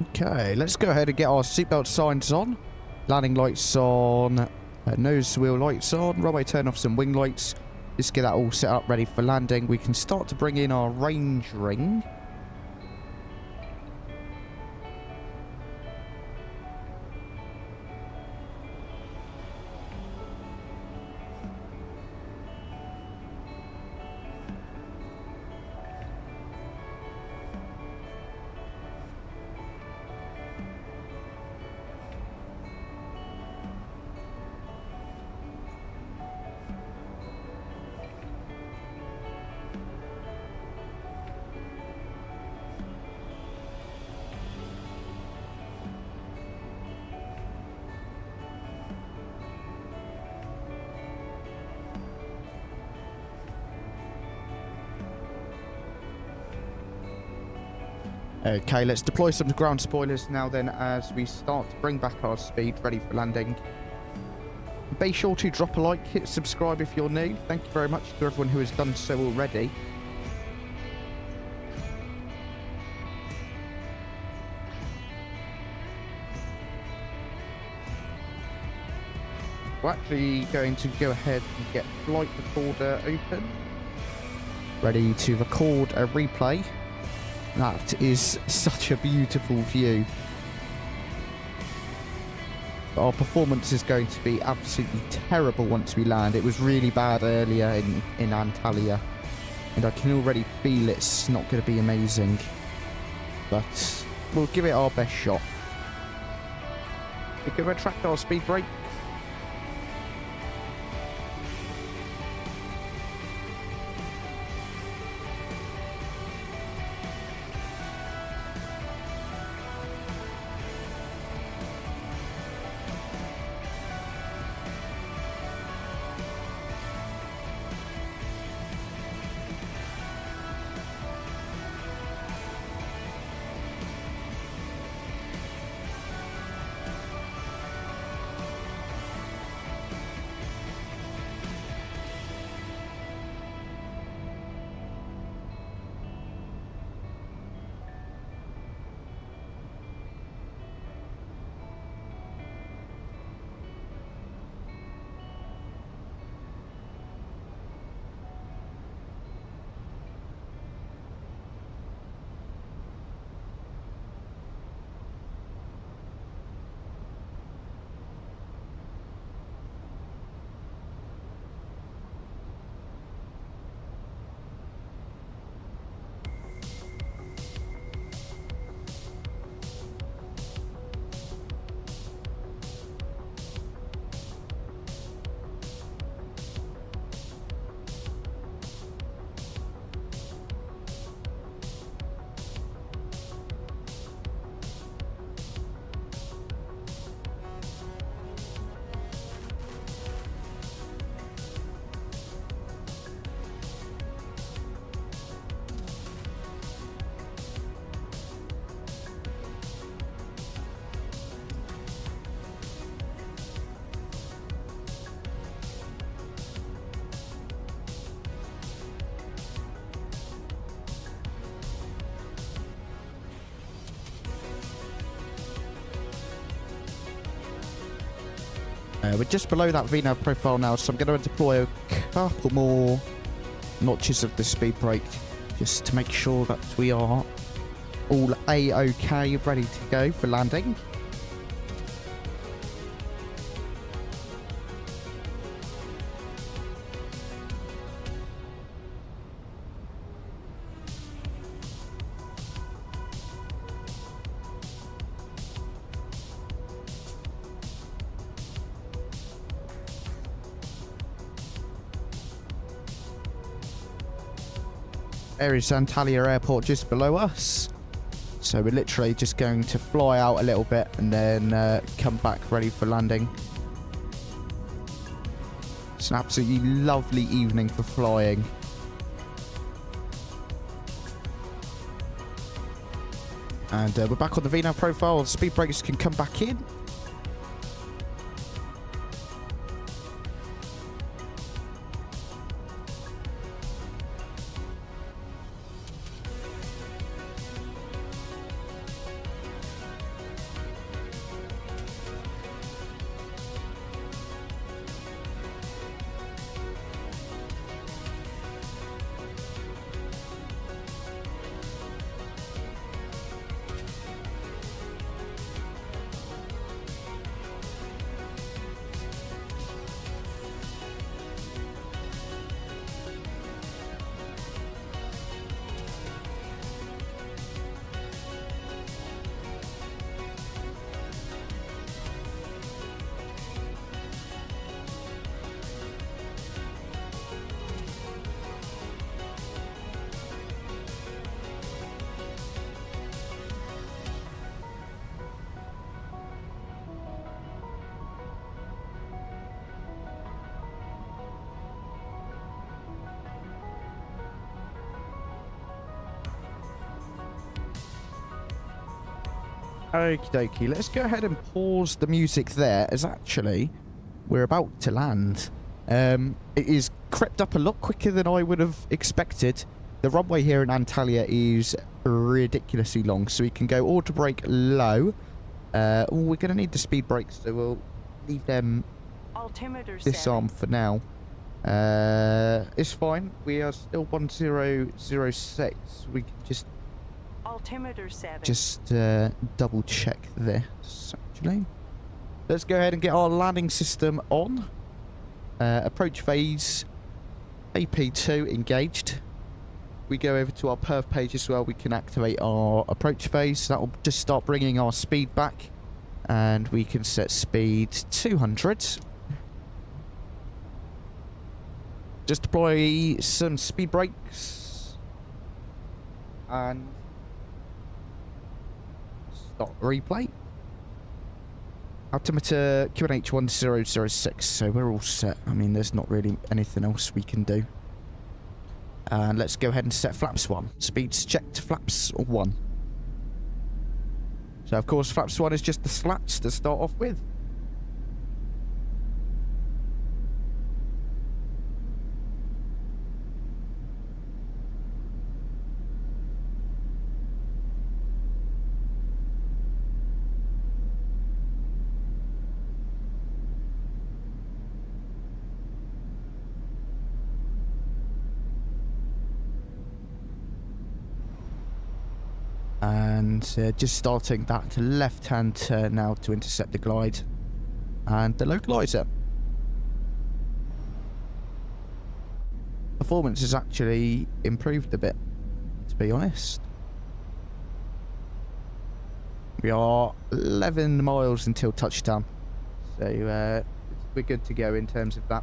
Okay, let's go ahead and get our seatbelt signs on. Landing lights on. Nose wheel lights on. Runway turn off some wing lights. Just get that all set up, ready for landing. We can start to bring in our range ring. Okay, let's deploy some ground spoilers now then as we start to bring back our speed, ready for landing. Be sure to drop a like, hit subscribe if you're new. Thank you very much to everyone who has done so already. We're actually going to go ahead and get flight recorder open. Ready to record a replay. That is such a beautiful view. Our performance is going to be absolutely terrible once we land. It was really bad earlier in Antalya, and I can already feel it's not going to be amazing. But we'll give it our best shot. We can retract our speed brake. We're just below that VNAV profile now, so I'm going to deploy a couple more notches of the speed brake just to make sure that we are all A-OK, ready to go for landing. There is Antalya Airport just below us. So we're literally just going to fly out a little bit and then come back ready for landing. It's an absolutely lovely evening for flying. And we're back on the VNAV profile. The speed brakes can come back in. Okie dokie, let's go ahead and pause the music there, as actually we're about to land. It is crept up a lot quicker than I would have expected. The runway here in Antalya is ridiculously long, so we can go auto brake low. We're going to need the speed brakes, so we'll leave them Altimeter disarmed for now. It's fine. We are still 1006. We can just altimeter 7. Double check this actually. Let's go ahead and get our landing system on. Approach phase AP2 engaged. We go over to our perf page as well. We can activate our approach phase. That will just start bringing our speed back, and we can set speed 200. Just deploy some speed brakes and start replay. Altimeter QNH1006, so we're all set. I mean, there's not really anything else we can do. And let's go ahead and set flaps 1. Speeds checked, flaps 1. So, of course, flaps 1 is just the slats to start off with. And just starting that left-hand turn now to intercept the glide and the localizer. Performance has actually improved a bit, to be honest. We are 11 miles until touchdown, so we're good to go in terms of that.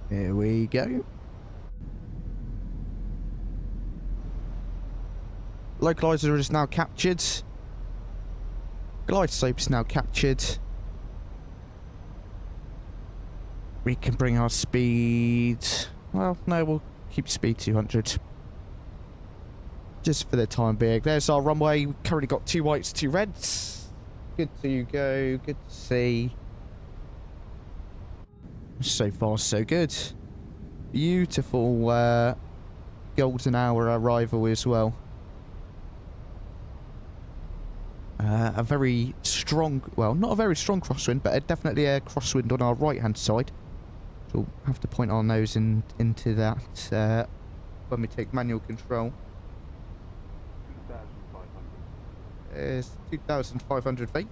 Here we go. Localizer is now captured. Glide slope is now captured. We can bring our speed... Well, no, we'll keep speed 200. Just for the time being. There's our runway. We've currently got 2 whites, 2 reds. Good to go. Good to see. So far, so good. Beautiful golden hour arrival as well. A very strong, well, not a very strong crosswind, but definitely a crosswind on our right-hand side. So we'll have to point our nose into that when we take manual control. 2,500. There's 2,500 feet.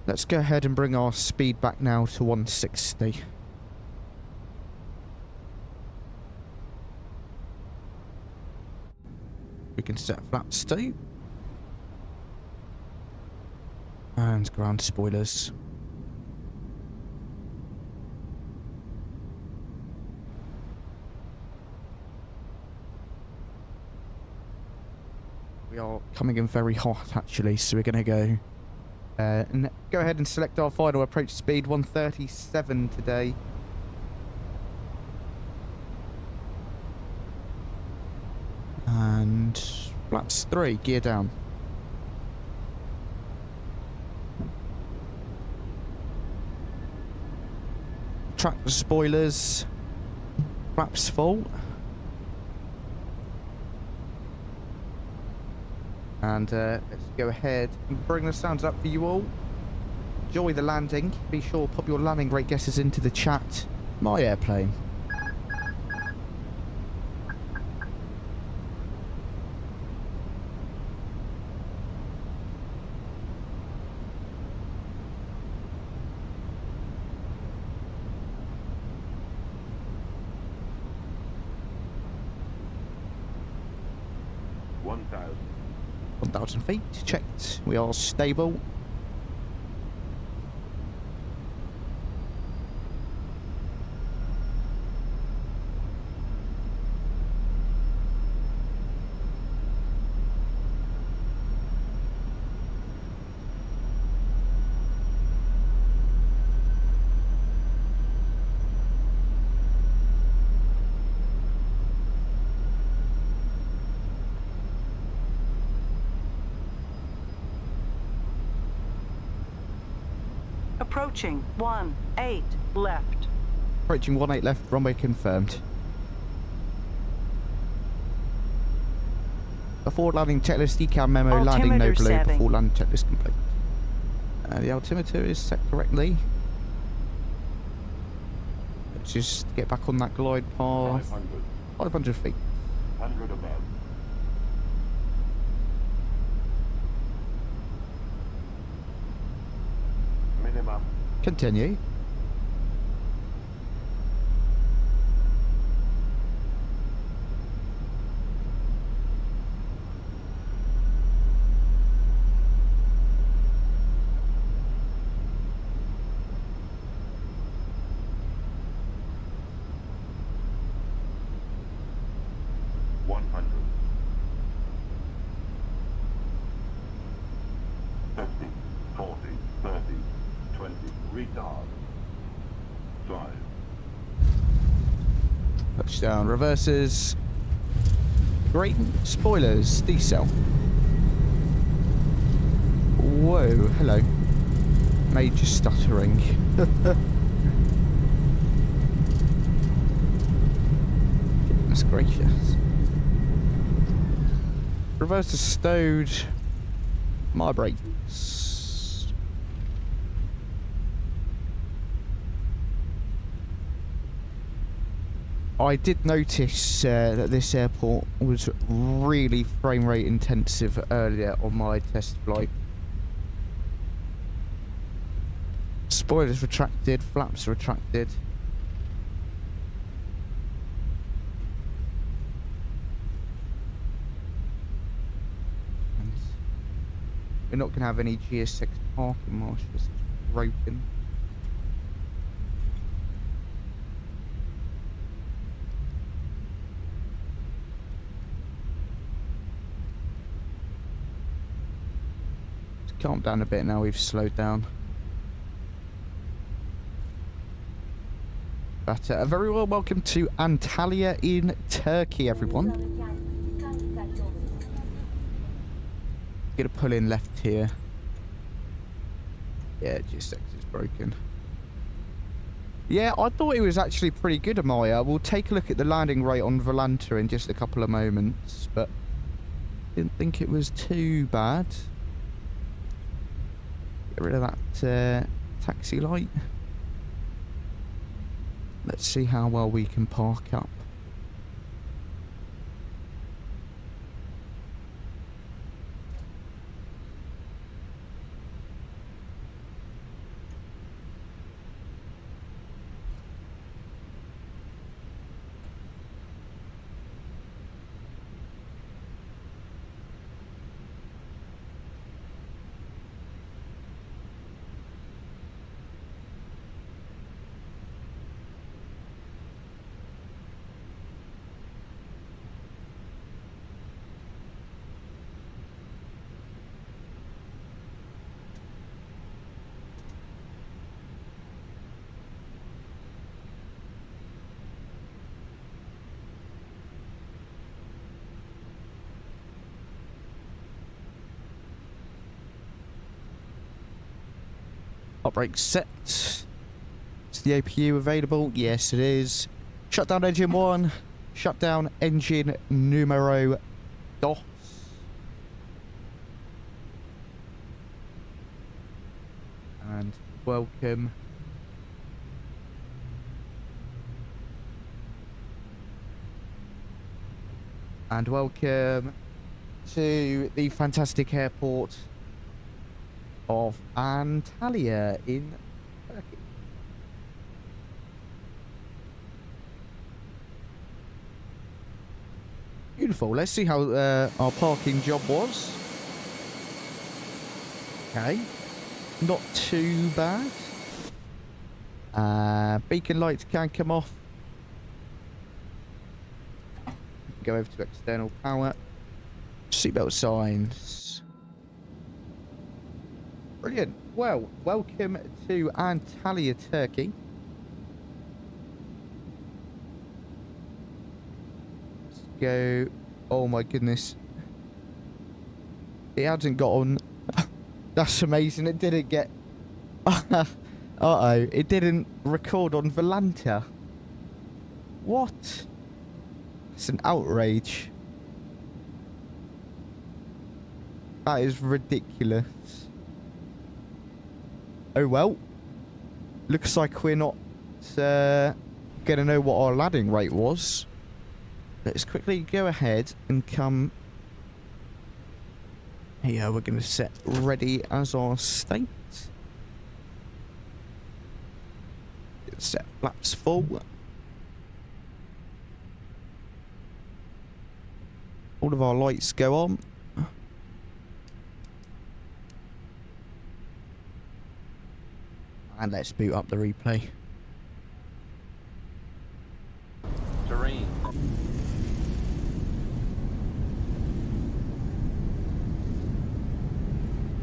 Let's go ahead and bring our speed back now to 160. We can set flaps 2. And ground spoilers. We are coming in very hot actually, so we're going to go go ahead and select our final approach speed, 137 today. And flaps 3, gear down. Track the spoilers, flaps full. And let's go ahead and bring the sounds up for you all. Enjoy the landing. Be sure to pop your landing rate guesses into the chat. My airplane. 1,000. 1,000 feet, checked. We are stable. Approaching 18 left. Approaching 18 left, runway confirmed. Before landing checklist, decal memo, landing no Altimeter blue, setting. before landing checklist complete. The altimeter is set correctly. Let's just get back on that glide path. 500. 500 feet. 100 above. Minimum. Continue. Touchdown, reverses. Great spoilers, decel. Whoa, hello. Major stuttering. Goodness gracious. Reverse is stowed. My brakes. I did notice that this airport was really frame rate intensive earlier on my test flight. Spoilers retracted, flaps retracted. And we're not going to have any GS6 parking marshals. It's broken. Calm down a bit now, we've slowed down. But a very well welcome to Antalya in Turkey, everyone. Gonna pull in left here. Yeah, GS6 is broken. Yeah, I thought it was actually pretty good, Amaya. We'll take a look at the landing rate on Volanta in just a couple of moments, but didn't think it was too bad. Get rid of that taxi light. Let's see how well we can park up. Hot brake set. Is the APU available? Yes, it is. Shutdown engine 1. Shutdown engine numero 2. And welcome. And welcome to the fantastic airport of Antalya in Turkey. Beautiful. Let's see how our parking job was. Okay. Not too bad. Beacon lights can come off. Go over to external power. Seatbelt signs. Brilliant. Well, welcome to Antalya, Turkey. Let's go. Oh my goodness. It hasn't got on. That's amazing. It didn't get... Uh-oh. It didn't record on Volanta. What? It's an outrage. That is ridiculous. Oh well. Looks like we're not gonna know what our landing rate was. Let's quickly go ahead and come here. We're gonna set ready as our state. Set flaps full. All of our lights go on. And let's boot up the replay. Terrain.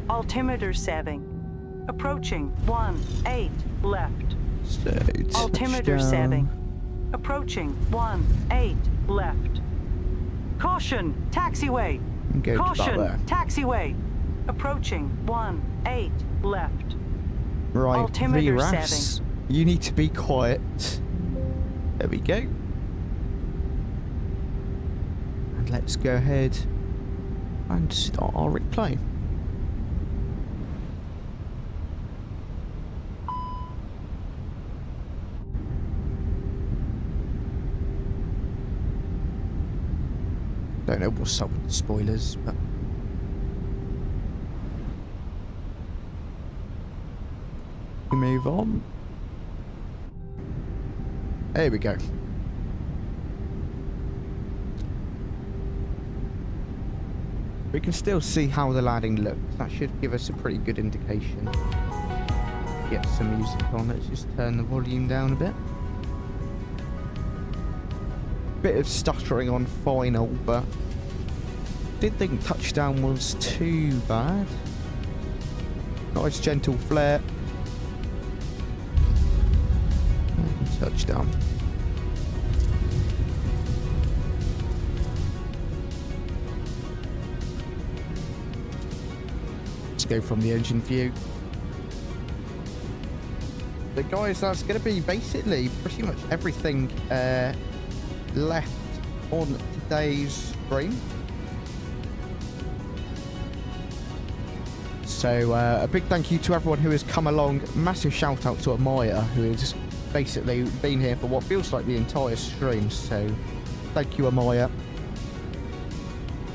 Altimeter setting. Approaching 18 left. So, Altimeter touchdown. setting. Approaching 18 left. Caution, taxiway. Go Caution, there. taxiway. Approaching 18 left. Right, Altimeter VRAS, setting. you need to be quiet. There we go. And let's go ahead and start our replay. Don't know what's up with the spoilers, but we move on. There we go. We can still see how the landing looks. That should give us a pretty good indication. Get some music on. Let's just turn the volume down a bit. Bit of stuttering on final, but didn't think touchdown was too bad. Nice gentle flare. And touchdown. Let's go from the engine view. But guys, that's going to be basically pretty much everything left on today's stream. So a big thank you to everyone who has come along. Massive shout out to 𝗦𝗃𝗃, who has basically been here for what feels like the entire stream. So thank you, 𝗦𝗃𝗃.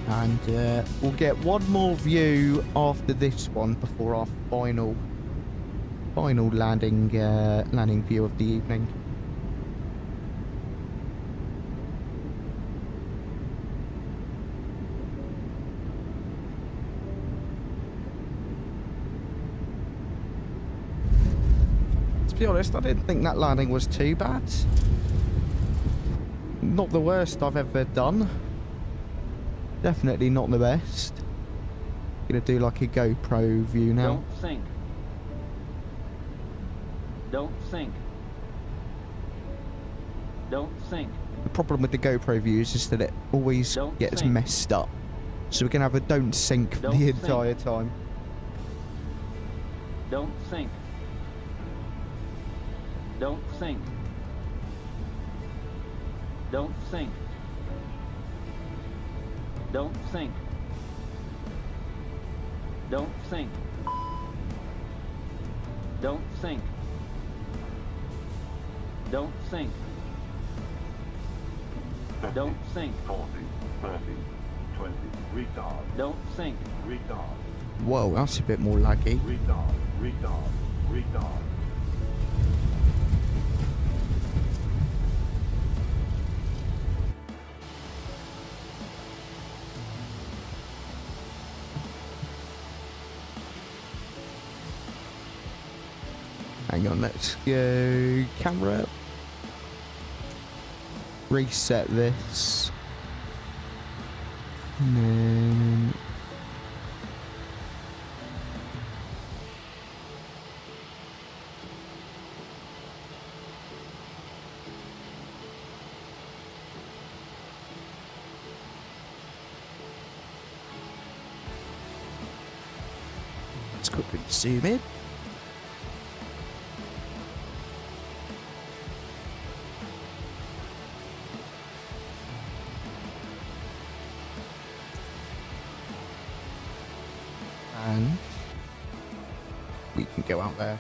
And we'll get one more view after this one before our final landing view of the evening. To be honest, I didn't think that landing was too bad. Not the worst I've ever done. Definitely not the best. Gonna do like a GoPro view now. Don't sink. Don't sink. Don't sink. The problem with the GoPro views is that it always Don't gets sink. messed up. So we're gonna have a don't sink for Don't the sink. entire time. Don't sink. Don't sink. Don't sink. Don't sink. Don't sink. Don't sink. Don't sink. Don't sink. 40, 30, 20, retard, Don't sink. retard, Whoa, that's a bit more laggy. retard, retard, retard. Hang on, let's go camera. Reset this. And then... let's quickly zoom in. And we can go out there.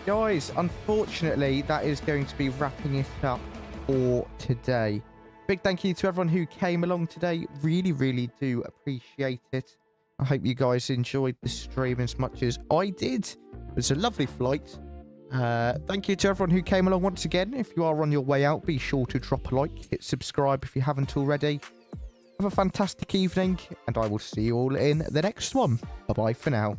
Guys, unfortunately, that is going to be wrapping it up for today. Big thank you to everyone who came along today. Really, really do appreciate it. I hope you guys enjoyed the stream as much as I did. It was a lovely flight. Thank you to everyone who came along once again. If you are on your way out, be sure to drop a like, hit subscribe if you haven't already. Have a fantastic evening, and I will see you all in the next one. Bye-bye for now.